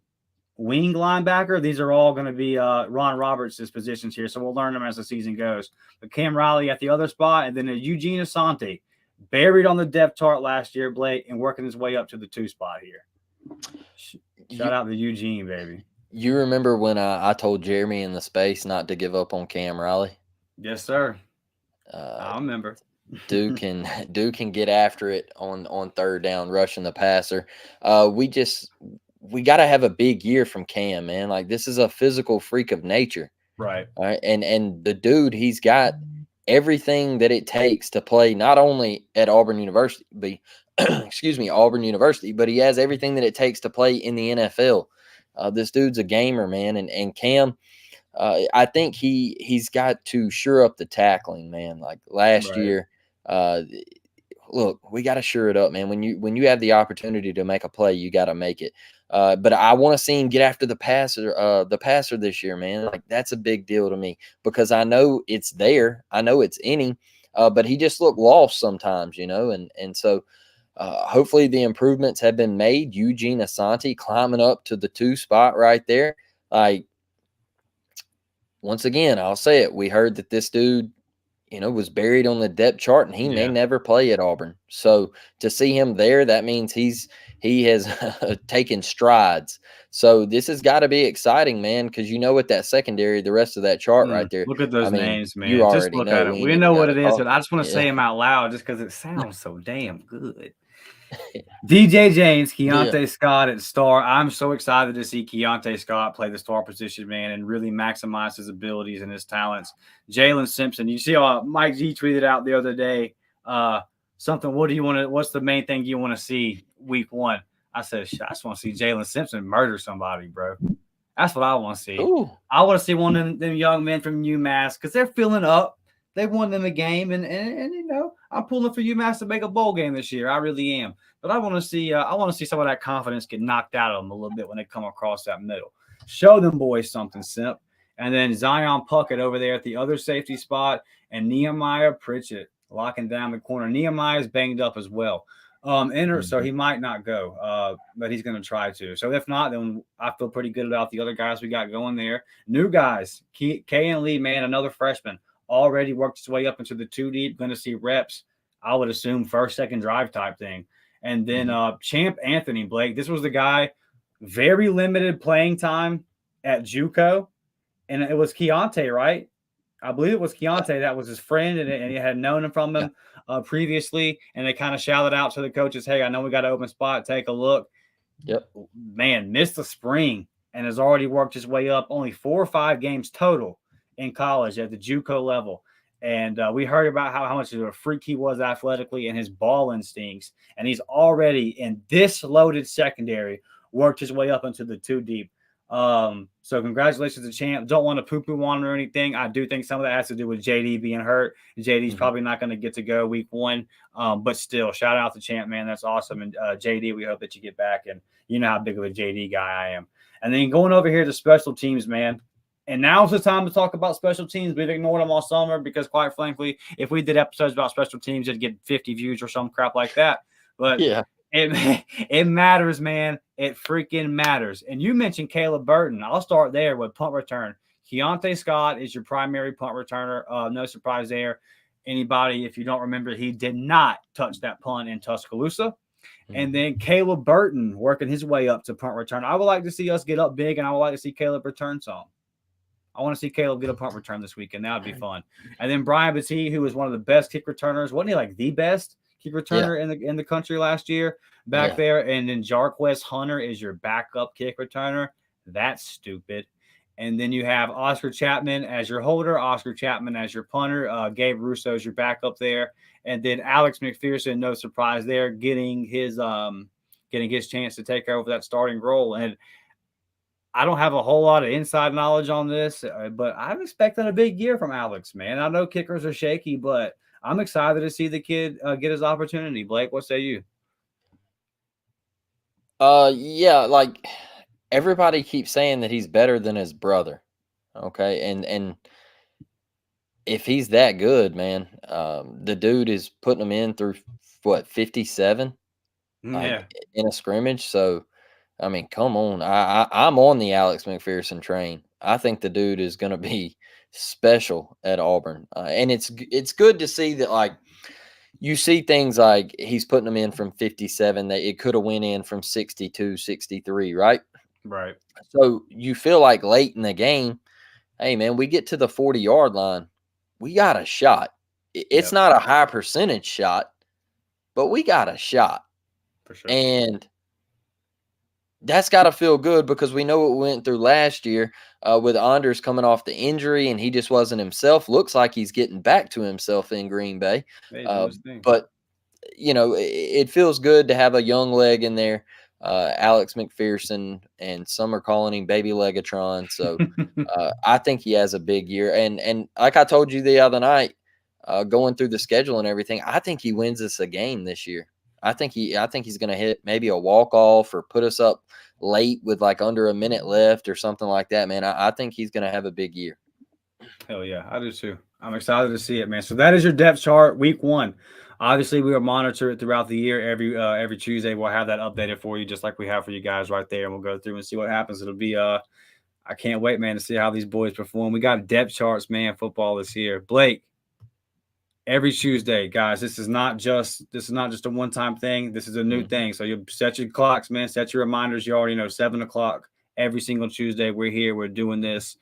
wing linebacker. These are all going to be Ron Roberts' positions here, so we'll learn them as the season goes. But Cam Riley at the other spot, and then Eugene Asante, buried on the depth chart last year, Blake, and working his way up to the 2 spot here. Shout out to Eugene, baby. You remember when I told Jeremy in the space not to give up on Cam Riley? Yes, sir. I remember. Duke can get after it on third down, rushing the passer. We got to have a big year from Cam, man. Like, this is a physical freak of nature. Right. All right. And the dude, he's got everything that it takes to play not only at Auburn University, Auburn University, but he has everything that it takes to play in the NFL. This dude's a gamer, man. And Cam, I think he's got to shore up the tackling, man. Like last year, look, we got to shore it up, man. When you have the opportunity to make a play, you got to make it. But I want to see him get after the passer this year, man. Like, that's a big deal to me because I know it's there. I know it's in him, but he just looked lost sometimes, and so hopefully the improvements have been made. Eugene Asante climbing up to the 2 spot right there. Like, once again, I'll say it. We heard that this dude, was buried on the depth chart, and he may never play at Auburn. So to see him there, that means he has taken strides. So this has got to be exciting, man, because with that secondary, the rest of that chart right there. Look at those names, man. You just look at it. We know what it is, but I just want to say them out loud just because it sounds so damn good. DJ James, Keontae Scott at star. I'm so excited to see Keontae Scott play the star position, man, and really maximize his abilities and his talents. Jalen Simpson, you see Mike G tweeted out the other day something. What's the main thing you want to see week 1? I said, I just want to see Jalen Simpson murder somebody, bro. That's what I want to see. Ooh. I want to see one of them young men from UMass because they're filling up. They won them a game, and I'm pulling for UMass to make a bowl game this year. I really am. But I want to see some of that confidence get knocked out of them a little bit when they come across that middle. Show them boys something, Simp. And then Zion Puckett over there at the other safety spot, and Nehemiah Pritchett locking down the corner. Nehemiah's banged up as well. So he might not go, but he's going to try to. So if not, then I feel pretty good about the other guys we got going there. New guys, Kayan Lee, man, another freshman. Already worked his way up into the 2 deep, going to see reps, I would assume, first, second drive type thing. And then Champ Anthony, Blake, this was the guy, very limited playing time at JUCO. And it was Keontae, right? I believe it was Keontae that was his friend, and he had known him from him previously. And they kind of shouted out to the coaches, hey, I know we got an open spot. Take a look. Yep. Man, missed the spring and has already worked his way up. Only 4 or 5 games total in college at the JUCO level. And we heard about how much of a freak he was athletically and his ball instincts. And he's already in this loaded secondary worked his way up into the 2 deep. So congratulations to Champ. Don't want to poo-poo on him or anything. I do think some of that has to do with JD being hurt. JD's probably not going to get to go week 1. But still, shout out to Champ, man. That's awesome. And JD, we hope that you get back. And you know how big of a JD guy I am. And then going over here to special teams, man. And now's the time to talk about special teams. We've ignored them all summer because, quite frankly, if we did episodes about special teams, it'd get 50 views or some crap like that. But it matters, man. It freaking matters. And you mentioned Caleb Burton. I'll start there with punt return. Keontae Scott is your primary punt returner. No surprise there. Anybody, if you don't remember, he did not touch that punt in Tuscaloosa. And then Caleb Burton working his way up to punt return. I would like to see us get up big, and I would like to see Caleb return some. I want to see Caleb get a punt return this weekend. That would be fun. And then Brian Battie, who was one of the best kick returners. Wasn't he like the best kick returner in the country last year back there. And then Jarquez Hunter is your backup kick returner. That's stupid. And then you have Oscar Chapman as your holder, Oscar Chapman as your punter, Gabe Russo is your backup there, and then Alex McPherson, no surprise there, getting his chance to take over that starting role. And I don't have a whole lot of inside knowledge on this, but I'm expecting a big year from Alex, man. I know kickers are shaky, but I'm excited to see the kid get his opportunity. Blake, what say you? Yeah, like everybody keeps saying that he's better than his brother. Okay, and if he's that good, man, the dude is putting him in through what 57, like in a scrimmage. So, I mean, come on, I'm on the Alex McPherson train. I think the dude is going to be special at Auburn, and it's good to see that. Like, you see things like he's putting them in from 57 that it could have went in from 62, 63, right? Right. So you feel like late in the game, hey, man, we get to the 40-yard line, we got a shot. It's not a high percentage shot, but we got a shot. For sure. And that's got to feel good because we know what we went through last year with Anders coming off the injury and he just wasn't himself. Looks like he's getting back to himself in Green Bay. But, you know, it feels good to have a young leg in there. Alex McPherson, and some are calling him Baby Legatron. So I think he has a big year. And like I told you the other night, going through the schedule and everything, I think he wins us a game this year. I think he's going to hit maybe a walk-off or put us up late with like under a minute left or something like that, man. I think he's going to have a big year. Hell yeah, I do too. I'm excited to see it, man. So that is your depth chart, week 1. Obviously, we will monitor it throughout the year. Every Tuesday, we'll have that updated for you, just like we have for you guys right there, and we'll go through and see what happens. It'll be I can't wait, man, to see how these boys perform. We got depth charts, man. Football is here. Blake, every Tuesday, guys. This is not just a one-time thing. This is a new thing. So you set your clocks, man. Set your reminders. You already know 7:00 every single Tuesday. We're here. We're doing this.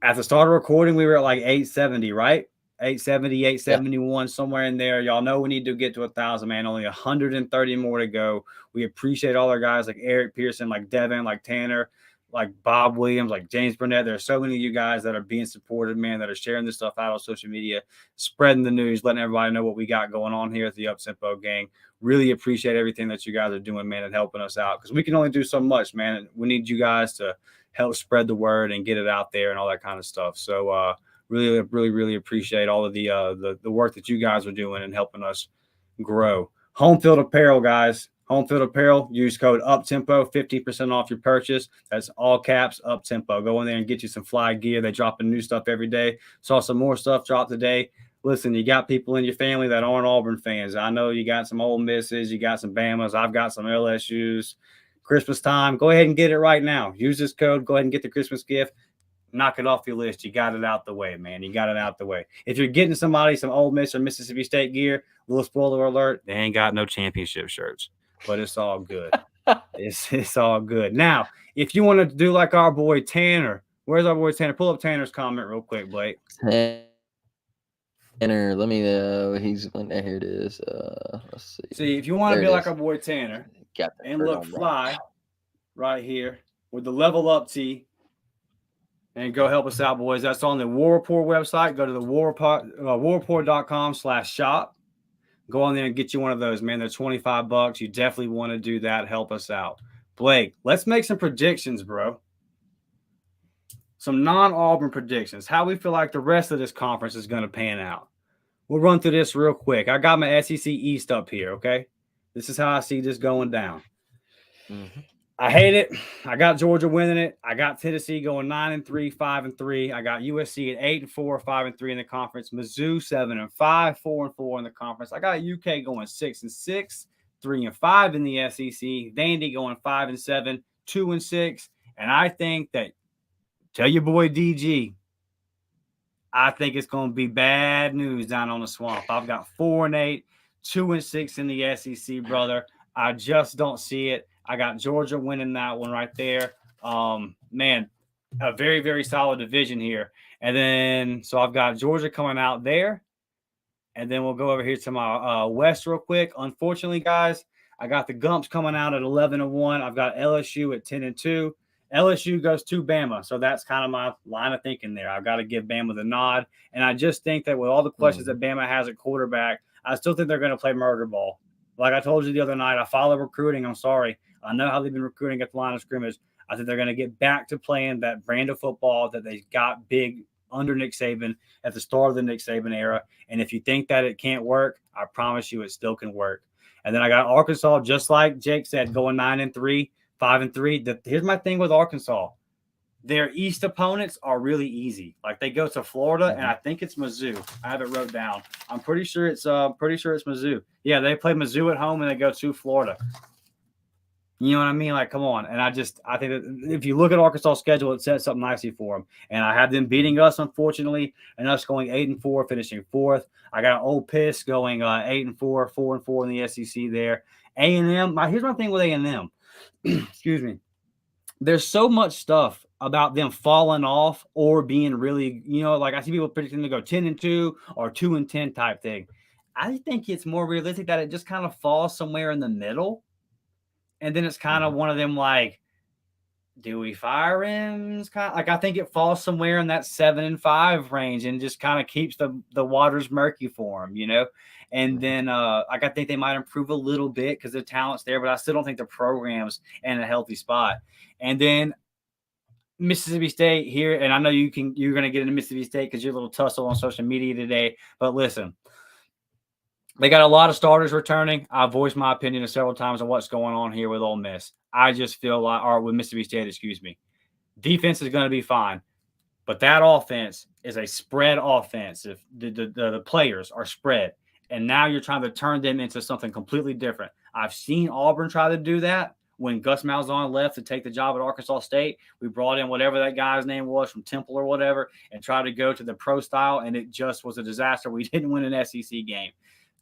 At the start of recording, we were at like 870, right? 870, 871, somewhere in there. Y'all know we need to get to 1,000, man. Only 130 more to go. We appreciate all our guys like Eric Pearson, like Devin, like Tanner, like Bob Williams, like James Burnett. There are so many of you guys that are being supported, man, that are sharing this stuff out on social media, spreading the news, letting everybody know what we got going on here at the Up Tempo Gang. Really appreciate everything that you guys are doing, man, and helping us out, because we can only do so much, man. And we need you guys to help spread the word and get it out there and all that kind of stuff. So really appreciate all of the work that you guys are doing and helping us grow. Home Field Apparel, guys. Home Field Apparel. Use code UPTEMPO, 50% off your purchase. That's all caps, UPTEMPO. Go in there and get you some fly gear. They dropping new stuff every day. Saw some more stuff drop today. Listen, you got people in your family that aren't Auburn fans. I know you got some Ole Misses. You got some Bamas. I've got some LSUs. Christmas time, go ahead and get it right now. Use this code. Go ahead and get the Christmas gift. Knock it off your list. You got it out the way, man. You got it out the way. If you're getting somebody some Ole Miss or Mississippi State gear, little spoiler alert, they ain't got no championship shirts, but it's all good. It's all good. Now, if you want to do like our boy Tanner, where's our boy Tanner? Pull up Tanner's comment real quick, Blake. Tanner, let me he's here it is. Let's see. See, if you want to be like our boy Tanner and look fly right here with the level up tee, and go help us out, boys. That's on the War Report website. Go to the warreport.com/shop. Go on there and get you one of those, man. They're $25. You definitely want to do that. Help us out. Blake, let's make some predictions, bro. Some non-Auburn predictions. How we feel like the rest of this conference is going to pan out. We'll run through this real quick. I got my SEC East up here, okay? This is how I see this going down. Mm-hmm. I hate it. I got Georgia winning it. I got Tennessee going 9-3, 5-3. I got USC at 8-4, 5-3 in the conference. Mizzou 7-5, 4-4 in the conference. I got UK going 6-6, 3-5 in the SEC. Vandy going 5-7, 2-6. And I think that, tell your boy DG, I think it's going to be bad news down on the swamp. I've got 4-8, 2-6 in the SEC, brother. I just don't see it. I got Georgia winning that one right there. Man, a very, very solid division here. And then, so I've got Georgia coming out there. and then we'll go over here to my West real quick. Unfortunately, guys, I got the Gumps coming out at 11-1. I've got LSU at 10-2. LSU goes to Bama, so that's kind of my line of thinking there. I've got to give Bama the nod, and I just think that with all the questions that Bama has at quarterback, I still think they're going to play murder ball. Like I told you the other night, I follow recruiting. I'm sorry. I know how they've been recruiting at the line of scrimmage. I think they're going to get back to playing that brand of football that they got big under Nick Saban at the start of the Nick Saban era. And if you think that it can't work, I promise you it still can work. And then I got Arkansas, just like Jake said, going 9-3, 5-3. Here's my thing with Arkansas. Their East opponents are really easy. Like they go to Florida, and I think it's Mizzou. I have it wrote down. I'm pretty sure it's Mizzou. Yeah, they play Mizzou at home, and they go to Florida. You know what I mean? Like, come on. And I think that if you look at Arkansas' schedule, it sets up nicely for them. And I have them beating us, unfortunately, and us going 8-4, finishing 4th. I got Ole Miss going 8-4, 4-4 in the SEC there. A&M. Here's my thing with A&M. Excuse me. There's so much stuff about them falling off or being really, like I see people predicting to go 10-2 or 2-10 type thing. I think it's more realistic that it just kind of falls somewhere in the middle. And then it's kind of one of them like, do we fire him? It's kind of like I think it falls somewhere in that 7-5 range and just kind of keeps the waters murky for him, And then I think they might improve a little bit because the talent's there, but I still don't think the program's in a healthy spot. And then Mississippi State here, and I know you're going to get into Mississippi State because you're a little tussle on social media today. But listen, they got a lot of starters returning. I've voiced my opinion several times on what's going on here with Ole Miss. I just feel like, or with Mississippi State, excuse me. Defense is going to be fine, but that offense is a spread offense. If the players are spread, and now you're trying to turn them into something completely different. I've seen Auburn try to do that. When Gus Malzahn left to take the job at Arkansas State, we brought in whatever that guy's name was from Temple or whatever and tried to go to the pro style, and it just was a disaster. We didn't win an SEC game.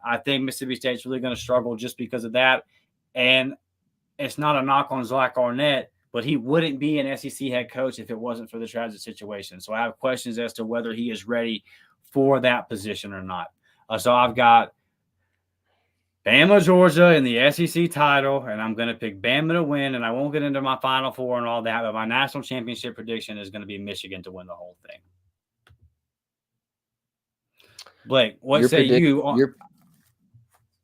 I think Mississippi State's really going to struggle just because of that. And it's not a knock on Zach Arnett, but he wouldn't be an SEC head coach if it wasn't for the tragic situation. So I have questions as to whether he is ready for that position or not. So I've got Bama, Georgia in the SEC title, and I'm going to pick Bama to win, and I won't get into my Final Four and all that, but my national championship prediction is going to be Michigan to win the whole thing. Blake, what say you?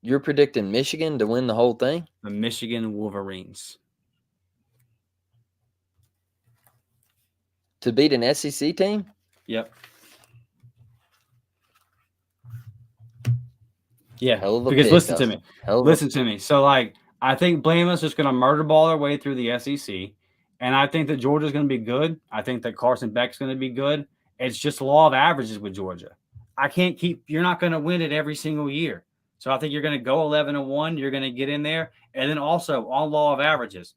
You're predicting Michigan to win the whole thing? The Michigan Wolverines. To beat an SEC team? Yep. Yeah, because listen to me. Listen to me. So, I think Bama's just going to murder ball their way through the SEC, and I think that Georgia's going to be good. I think that Carson Beck's going to be good. It's just law of averages with Georgia. You're not going to win it every single year. So I think you're going to go 11-1. You're going to get in there. And then also on law of averages,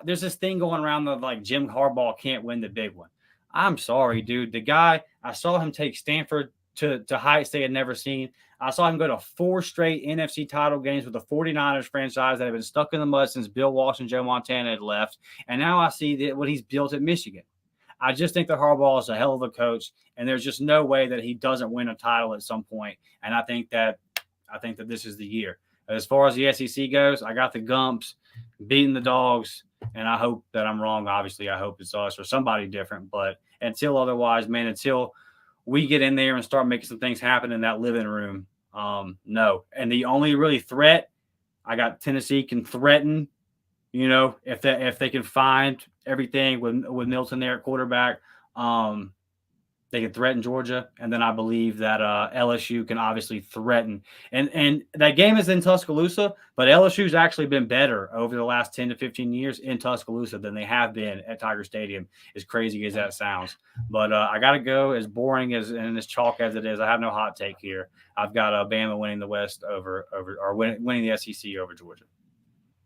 there's this thing going around that Jim Harbaugh can't win the big one. I'm sorry, dude. The guy, I saw him take Stanford to heights they had never seen. I saw him go to 4 straight NFC title games with the 49ers franchise that have been stuck in the mud since Bill Walsh and Joe Montana had left. And now I see what he's built at Michigan. I just think that Harbaugh is a hell of a coach, and there's just no way that he doesn't win a title at some point. And I think that this is the year. As far as the SEC goes, I got the Gumps beating the Dogs, and I hope that I'm wrong. Obviously, I hope it's us or somebody different. But until otherwise, man, until we get in there and start making some things happen in that living room, no. And the only really threat, I got Tennessee can threaten, if they can find everything with Milton there at quarterback, they can threaten Georgia. And then I believe that LSU can obviously threaten. And that game is in Tuscaloosa, but LSU's actually been better over the last 10 to 15 years in Tuscaloosa than they have been at Tiger Stadium, as crazy as that sounds. But I got to go, as boring and as chalk as it is. I have no hot take here. I've got Bama winning the West winning the SEC over Georgia.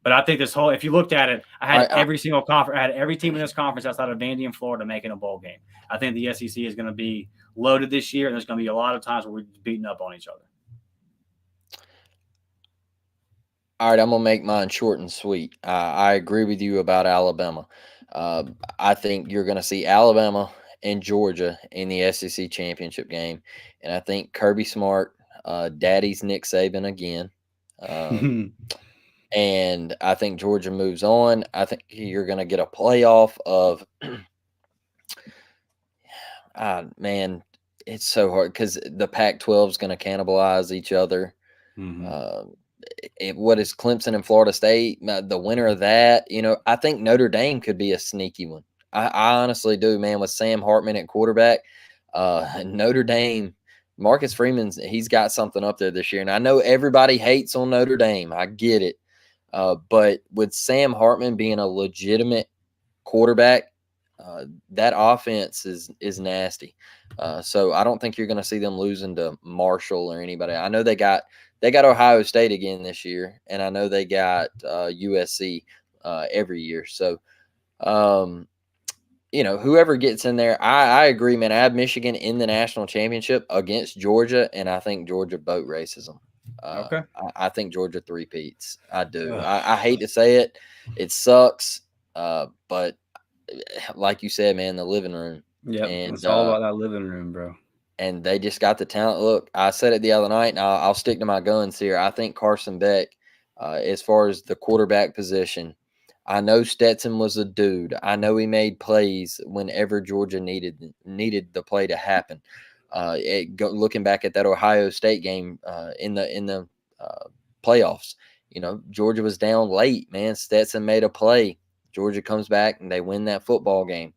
But I think if you looked at it, I had every single conference, I had every team in this conference outside of Vandy and Florida making a bowl game. I think the SEC is going to be loaded this year, and there's going to be a lot of times where we're beating up on each other. All right, I'm going to make mine short and sweet. I agree with you about Alabama. I think you're going to see Alabama and Georgia in the SEC championship game, and I think Kirby Smart Daddy's Nick Saban again. And I think Georgia moves on. I think you're going to get a playoff of, man, it's so hard because the Pac-12 is going to cannibalize each other. What is Clemson and Florida State? The winner of that, I think Notre Dame could be a sneaky one. I honestly do, man, with Sam Hartman at quarterback. Notre Dame, Marcus Freeman, he's got something up there this year. And I know everybody hates on Notre Dame. I get it. But with Sam Hartman being a legitimate quarterback, that offense is nasty. So I don't think you're going to see them losing to Marshall or anybody. I know they got Ohio State again this year, and I know they got USC every year. So, whoever gets in there, I agree, man. I have Michigan in the national championship against Georgia, and I think Georgia boat races them. Okay. I think Georgia three-peats. I do. I hate to say it. It sucks, but like you said, man, the living room. Yeah, it's all about that living room, bro. And they just got the talent. Look, I said it the other night, and I'll stick to my guns here. I think Carson Beck, as far as the quarterback position, I know Stetson was a dude. I know he made plays whenever Georgia needed the play to happen. Looking back at that Ohio State game in the playoffs, Georgia was down late, man. Stetson made a play. Georgia comes back and they win that football game.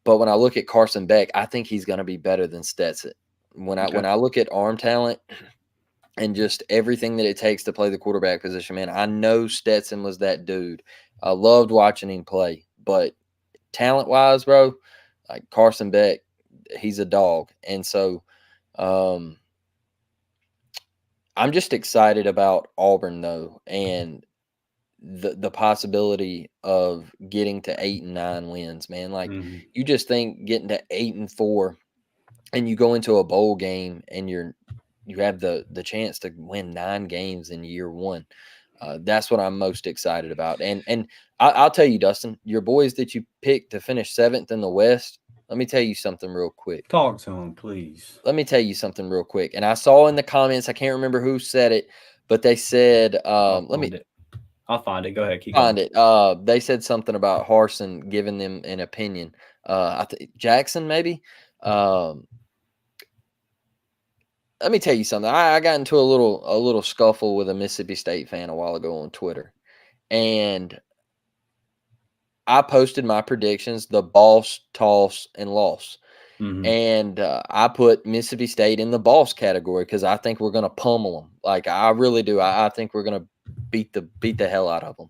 But when I look at Carson Beck, I think he's going to be better than Stetson. When I look at arm talent and just everything that it takes to play the quarterback position, man, I know Stetson was that dude. I loved watching him play. But talent-wise, bro, like Carson Beck, he's a dog. And so I'm just excited about Auburn, though, and the possibility of getting to 8 and 9 wins, man. Like you just think getting to 8 and 4 and you go into a bowl game and you have the chance to win 9 games in year one. That's what I'm most excited about. And I'll tell you, Dustin, your boys that you picked to finish 7th in the West, let me tell you something real quick. Talk to him, please. Let me tell you something real quick. And I saw in the comments, I can't remember who said it, but they said, I'll find it. Go ahead. Keep find going. it. They said something about Harsin giving them an opinion. I think Jackson maybe. Let me tell you something. I got into a little scuffle with a Mississippi State fan a while ago on Twitter, and I posted my predictions: the boss, toss, and loss. And I put Mississippi State in the boss category because I think we're going to pummel them. Like I really do. I think we're going to beat the hell out of them.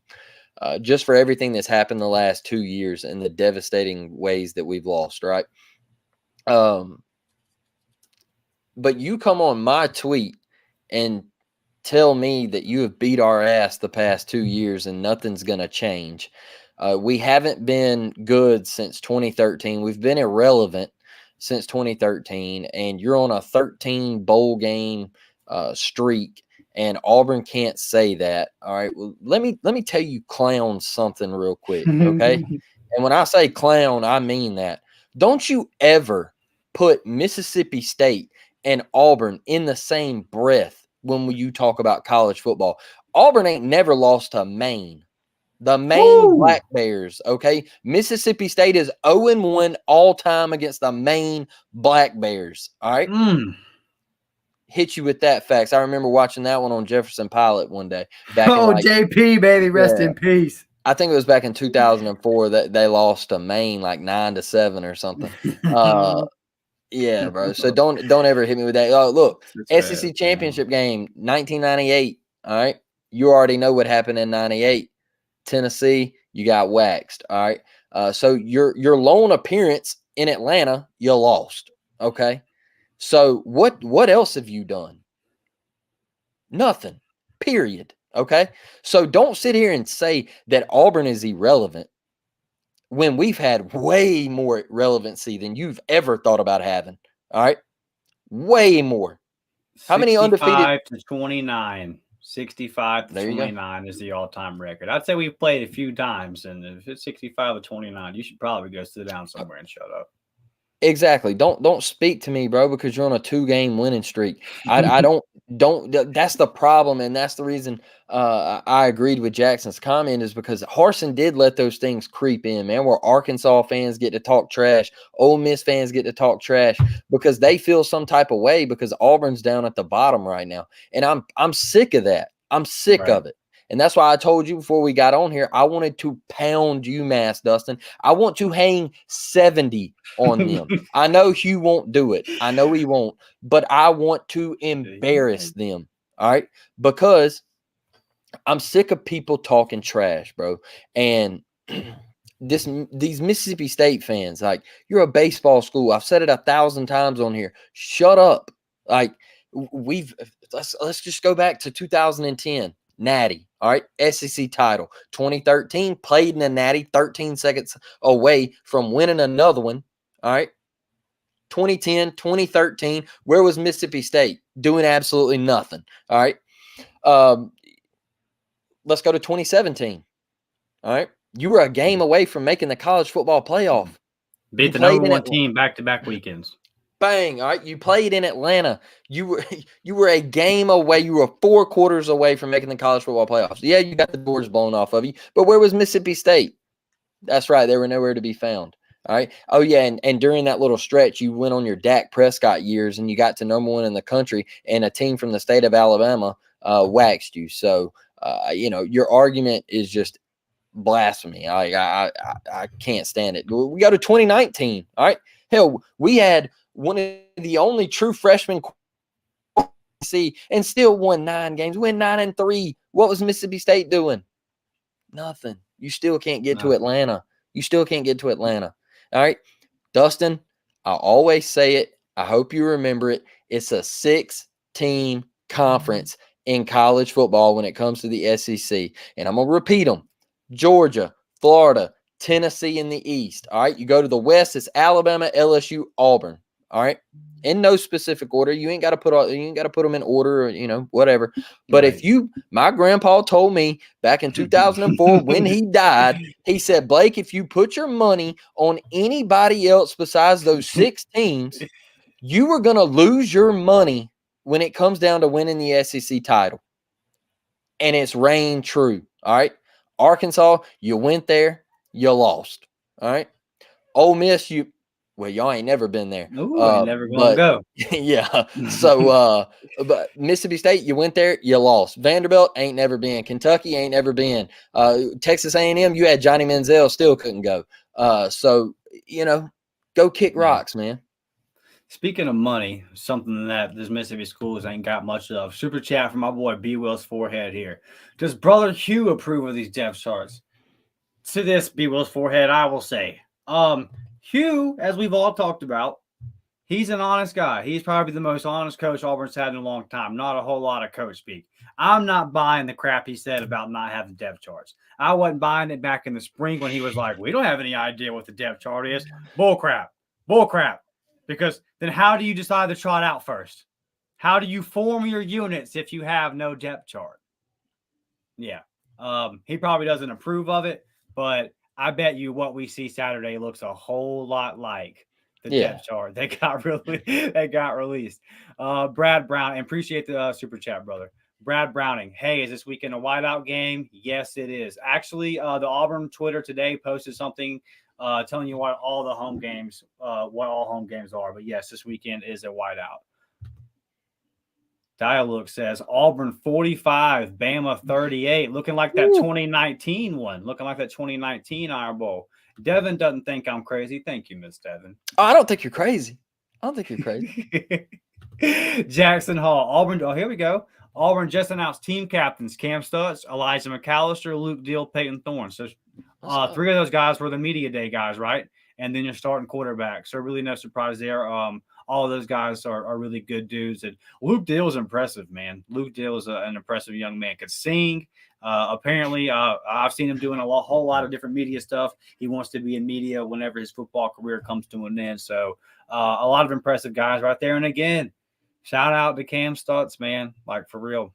Just for everything that's happened the last 2 years and the devastating ways that we've lost, right? But you come on my tweet and tell me that you have beat our ass the past 2 years and nothing's going to change. We haven't been good since 2013. We've been irrelevant since 2013, and you're on a 13 bowl game streak. And Auburn can't say that. All right. Well, let me tell you clowns something real quick. Okay. And when I say clown, I mean that. Don't you ever put Mississippi State and Auburn in the same breath when you talk about college football. Auburn ain't never lost to Maine. The Maine Black Bears. Okay. Mississippi State is 0-1 all time against the Maine Black Bears. All right. Hit you with that facts. I remember watching that one on Jefferson Pilot one day. JP, baby, rest in peace. I think it was back in 2004 that they lost to Maine like 9-7 or something. Yeah, bro. So don't ever hit me with that. Look, SEC championship game, 1998. All right, you already know what happened in '98. Tennessee, you got waxed. All right. So your lone appearance in Atlanta, you lost. Okay. So what else have you done? Nothing, period. Okay. So don't sit here and say that Auburn is irrelevant when we've had way more relevancy than you've ever thought about having. All right. Way more. How many undefeated? 65-29. 65-29 is the all-time record. I'd say we've played a few times, and if it's 65-29, you should probably go sit down somewhere and shut up. Exactly. Don't speak to me, bro, because you're on a 2-game winning streak. I don't that's the problem, and that's the reason I agreed with Jackson's comment is because Harsin did let those things creep in, man, where Arkansas fans get to talk trash, Ole Miss fans get to talk trash because they feel some type of way because Auburn's down at the bottom right now. And I'm sick of that. I'm sick of it. And that's why I told you before we got on here, I wanted to pound UMass, Dustin. I want to hang 70 on them. I know Hugh won't do it. I know he won't, but I want to embarrass them. All right. Because I'm sick of people talking trash, bro. And these Mississippi State fans, like, you're a baseball school. I've said it 1,000 times on here. Shut up. Like, let's just go back to 2010. Natty, all right, SEC title. 2013, played in a Natty, 13 seconds away from winning another one, all right. 2010, 2013, where was Mississippi State? Doing absolutely nothing, all right. Let's go to 2017, all right. You were a game away from making the college football playoff. Beat the number one team back-to-back weekends. Bang! All right, you played in Atlanta. You were a game away. You were 4 quarters away from making the college football playoffs. Yeah, you got the doors blown off of you. But where was Mississippi State? That's right, they were nowhere to be found. All right. Oh yeah, and during that little stretch, you went on your Dak Prescott years, and you got to number 1 in the country, and a team from the state of Alabama waxed you. So your argument is just blasphemy. I can't stand it. We go to 2019. All right. Hell, we had one of the only true freshmen and still won 9 games. Win 9-3. What was Mississippi State doing? Nothing. You still can't get to Atlanta. You still can't get to Atlanta. All right. Dustin, I always say it. I hope you remember it. It's a 6-team conference in college football when it comes to the SEC. And I'm going to repeat them. Georgia, Florida, Tennessee in the East. All right. You go to the West, it's Alabama, LSU, Auburn. All right. In no specific order. You ain't got to put them in order or, whatever. But Right. my grandpa told me back in 2004 when he died, he said, Blake, if you put your money on anybody else besides those 6 teams, you were going to lose your money when it comes down to winning the SEC title. And it's reigned true. All right. Arkansas, you went there, you lost. All right. Ole Miss, y'all ain't never been there. Ooh, ain't never gonna go. Yeah. So, but Mississippi State, you went there, you lost. Vanderbilt ain't never been. Kentucky ain't never been. Texas A&M, you had Johnny Manziel, still couldn't go. So, go kick rocks, man. Speaking of money, something that this Mississippi schools ain't got much of. Super chat from my boy B. Will's forehead here. Does Brother Hugh approve of these depth charts? To this B. Will's forehead, I will say, Hugh, as we've all talked about, he's an honest guy. He's probably the most honest coach Auburn's had in a long time. Not a whole lot of coach speak. I'm not buying the crap he said about not having depth charts. I wasn't buying it back in the spring when he was like, we don't have any idea what the depth chart is. Bull crap. Because then how do you decide to trot out first? How do you form your units if you have no depth chart? Yeah. He probably doesn't approve of it, but I bet you what we see Saturday looks a whole lot like the depth chart they got released. Brad Brown, and appreciate the super chat, brother. Brad Browning, hey, is this weekend a whiteout game? Yes, it is. Actually, the Auburn Twitter today posted something telling you what all home games are. But yes, this weekend is a whiteout. Dialogue says Auburn 45, Bama 38, looking like that 2019 one, looking like that 2019 Iron Bowl. Devin doesn't think I'm crazy. Thank you, Miss Devin. Oh, I don't think you're crazy. Jackson Hall, Auburn. Oh, here we go. Auburn just announced team captains: Cam Stutz, Elijah McAllister, Luke Deal, Peyton Thorne. So 3 of those guys were the media day guys, right? And then you're starting quarterback. So really no surprise there. All of those guys are really good dudes. And Luke Deal is impressive, man. Luke Deal is an impressive young man. Could sing. Apparently, I've seen him doing a whole lot of different media stuff. He wants to be in media whenever his football career comes to an end. So a lot of impressive guys right there. And again, Shout out to Cam Stutz, man. Like for real.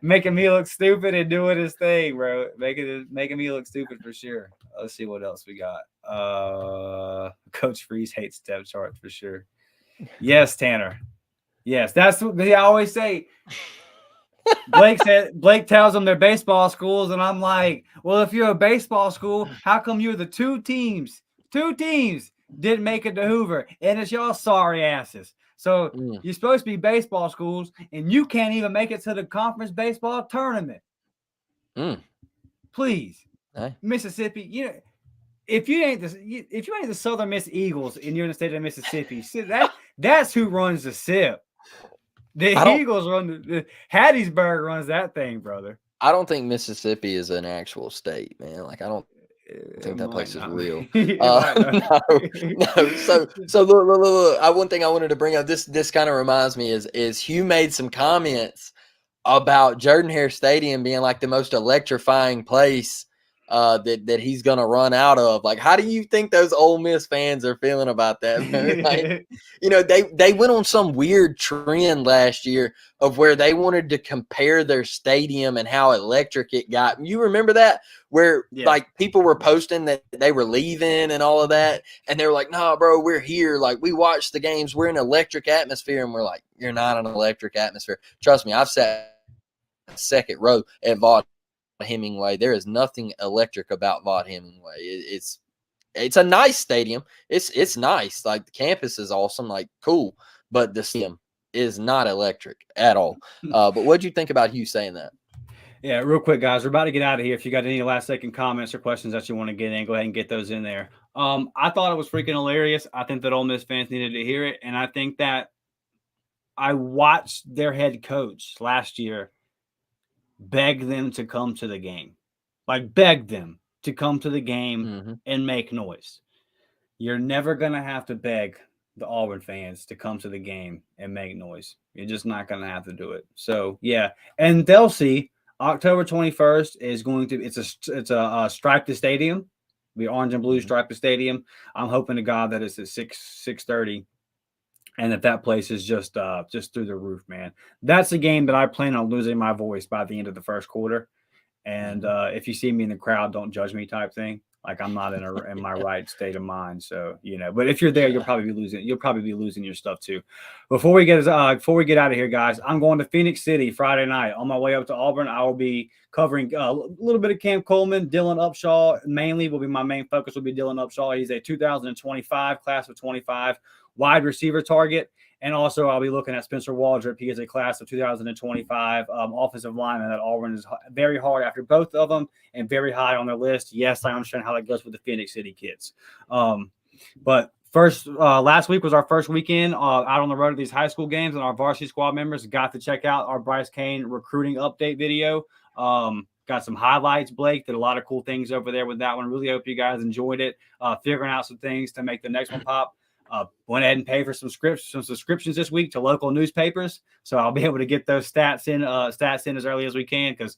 Making me look stupid and doing his thing, bro. Making me look stupid for sure. Let's see what else we got. Coach Freeze hates depth charts for sure. Yes, Tanner. Yes, that's what I always say. Blake tells them they're baseball schools, and I'm like, well, if you're a baseball school, how come you're the two teams didn't make it to Hoover, and it's y'all sorry asses. So you're supposed to be baseball schools, and you can't even make it to the conference baseball tournament. Please, Mississippi, if you ain't the Southern Miss Eagles and you're in the state of Mississippi, that's who runs the SIP. The Eagles run Hattiesburg runs that thing, brother. I don't think Mississippi is an actual state, man. Like I don't think that place is real. No. So look. One thing I wanted to bring up. This kind of reminds me is Hugh made some comments about Jordan-Hare Stadium being like the most electrifying place that he's gonna run out of. Like, how do you think those Ole Miss fans are feeling about that? Like, they went on some weird trend last year of where they wanted to compare their stadium and how electric it got. You remember that? Where like people were posting that they were leaving and all of that, and they were like, "Nah, bro, we're here. Like, we watch the games. We're in an electric atmosphere." And we're like, "You're not an electric atmosphere. Trust me, I've sat second row at Vaught Hemingway. There is nothing electric about Vaught Hemingway. It's a nice stadium. It's nice. Like the campus is awesome. Like cool, but the stadium is not electric at all. But what'd you think about Hugh saying that? Yeah, real quick, guys. We're about to get out of here. If you got any last second comments or questions that you want to get in, go ahead and get those in there. I thought it was freaking hilarious. I think that Ole Miss fans needed to hear it, and I think that I watched their head coach last year beg them to come to the game, like beg them to come to the game and make noise. You're never going to have to beg the Auburn fans to come to the game and make noise. You're just not going to have to do it. So, yeah. And they'll see October 21st is going to, it's a stripe the stadium, the orange and blue stripe the stadium. I'm hoping to God that it's at 6:30. And that place is just through the roof, man. That's a game that I plan on losing my voice by the end of the first quarter. And if you see me in the crowd, don't judge me type thing. Like I'm not in my right state of mind. So, but if you're there, you'll probably be losing. You'll probably be losing your stuff too. Before we get out of here, guys, I'm going to Phoenix City Friday night. On my way up to Auburn, I will be covering a little bit of Cam Coleman. Dylan Upshaw mainly will be my main focus. Will be Dylan Upshaw. He's a 2025 class of 25 wide receiver target. And also I'll be looking at Spencer Waldrop. He is a class of 2025 offensive lineman that Auburn is very hard after both of them and very high on their list. Yes, I understand how that goes with the Phoenix City kids. But last week was our first weekend out on the road at these high school games, and our varsity squad members got to check out our Bryce Cain recruiting update video. Got some highlights, Blake. Did a lot of cool things over there with that one. Really hope you guys enjoyed it. Figuring out some things to make the next one pop. Went ahead and paid for some subscriptions this week to local newspapers, so I'll be able to get those stats in as early as we can because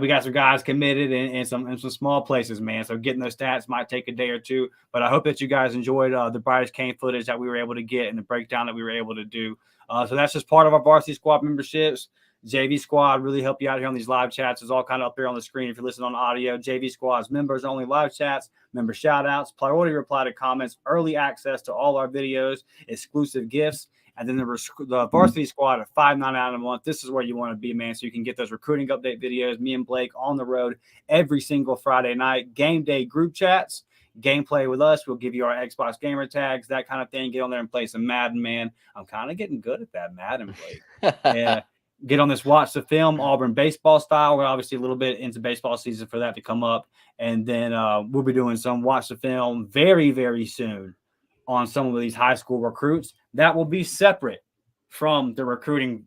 we got some guys committed in some small places, man. So getting those stats might take a day or two, but I hope that you guys enjoyed the Bryce Cain footage that we were able to get and the breakdown that we were able to do. So that's just part of our varsity squad memberships. JV squad really help you out here on these live chats. It's all kind of up there on the screen if you're listening on audio. JV squad's members only live chats, member shout outs, priority reply to comments, early access to all our videos, exclusive gifts, and then the varsity squad at $5.99 a month. This is where you want to be, man, so you can get those recruiting update videos, me and Blake on the road every single Friday night, game day group chats, gameplay with us. We'll give you our Xbox gamer tags, that kind of thing. Get on there and play some Madden, man. I'm kind of getting good at that Madden, Blake. Yeah. Get on this watch the film Auburn baseball style. We're obviously a little bit into baseball season for that to come up. And then we'll be doing some watch the film very, very soon on some of these high school recruits. That will be separate from the recruiting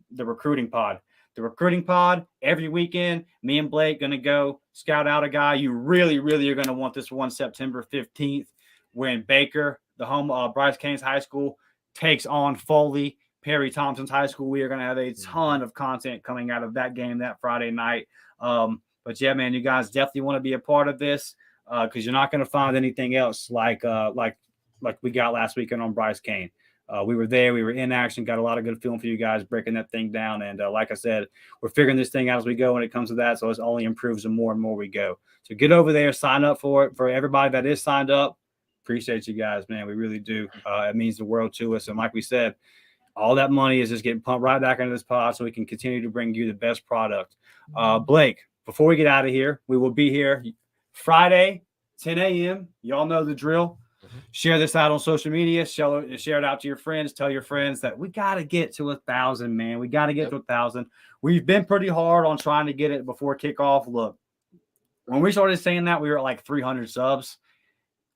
pod. The recruiting pod every weekend, me and Blake going to go scout out a guy. You really, really are going to want this one September 15th when Baker, the home of Bryce Cain's high school, takes on Foley, Perry Thompson's high school. We are going to have a ton of content coming out of that game that Friday night. But yeah, man, you guys definitely want to be a part of this because you're not going to find anything else like we got last weekend on Bryce Cain. We were there. We were in action. Got a lot of good film for you guys breaking that thing down. And like I said, we're figuring this thing out as we go when it comes to that. So it only improves the more and more we go. So get over there, sign up for it. For everybody that is signed up, appreciate you guys, man. We really do. It means the world to us. And like we said, all that money is just getting pumped right back into this pod so we can continue to bring you the best product. Blake, before we get out of here, we will be here Friday, 10 a.m. Y'all know the drill. Share this out on social media. Share it out to your friends. Tell your friends that we got to get to 1,000, man. We got to get to 1,000. We've been pretty hard on trying to get it before kickoff. Look, when we started saying that, we were at like 300 subs.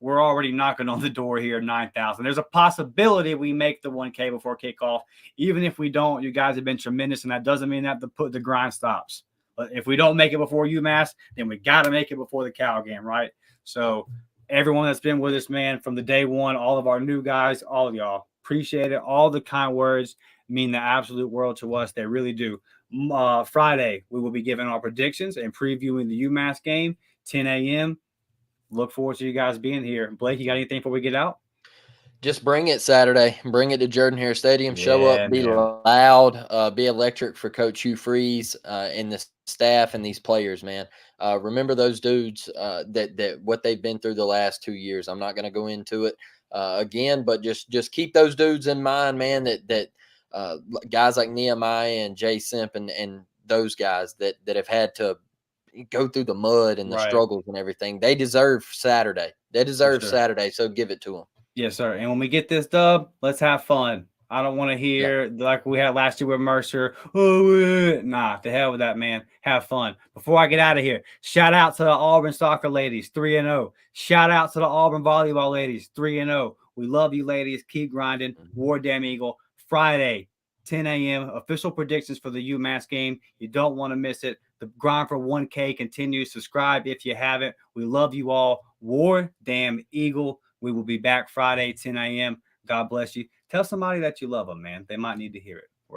We're already knocking on the door here, 9,000. There's a possibility we make the 1K before kickoff. Even if we don't, you guys have been tremendous, and that doesn't mean that the grind stops. But if we don't make it before UMass, then we got to make it before the Cal game, right? So everyone that's been with us, man, from the day one, all of our new guys, all of y'all, appreciate it. All the kind words mean the absolute world to us. They really do. Friday, we will be giving our predictions and previewing the UMass game, 10 a.m. Look forward to you guys being here. Blake, you got anything before we get out? Just bring it Saturday. Bring it to Jordan-Hare Stadium. Show up, be man. loud, be electric for Coach Hugh Freeze and the staff and these players, man. Remember those dudes that what they've been through the last 2 years. I'm not going to go into it again, but just keep those dudes in mind, man, that guys like Nehemiah and Jay Simp and those guys that have had to go through the mud and the struggles and everything. They deserve Saturday. They deserve Saturday, so give it to them. Yes, sir. And when we get this dub, let's have fun. I don't want to hear like we had last year with Mercer. Oh, nah, to hell with that, man. Have fun. Before I get out of here, shout out to the Auburn soccer ladies, 3-0. Shout out to the Auburn volleyball ladies, 3-0. We love you, ladies. Keep grinding. War Damn Eagle. Friday, 10 a.m. Official predictions for the UMass game. You don't want to miss it. The grind for 1K continues. Subscribe if you haven't. We love you all. War Damn Eagle. We will be back Friday, 10 a.m. God bless you. Tell somebody that you love them, man. They might need to hear it.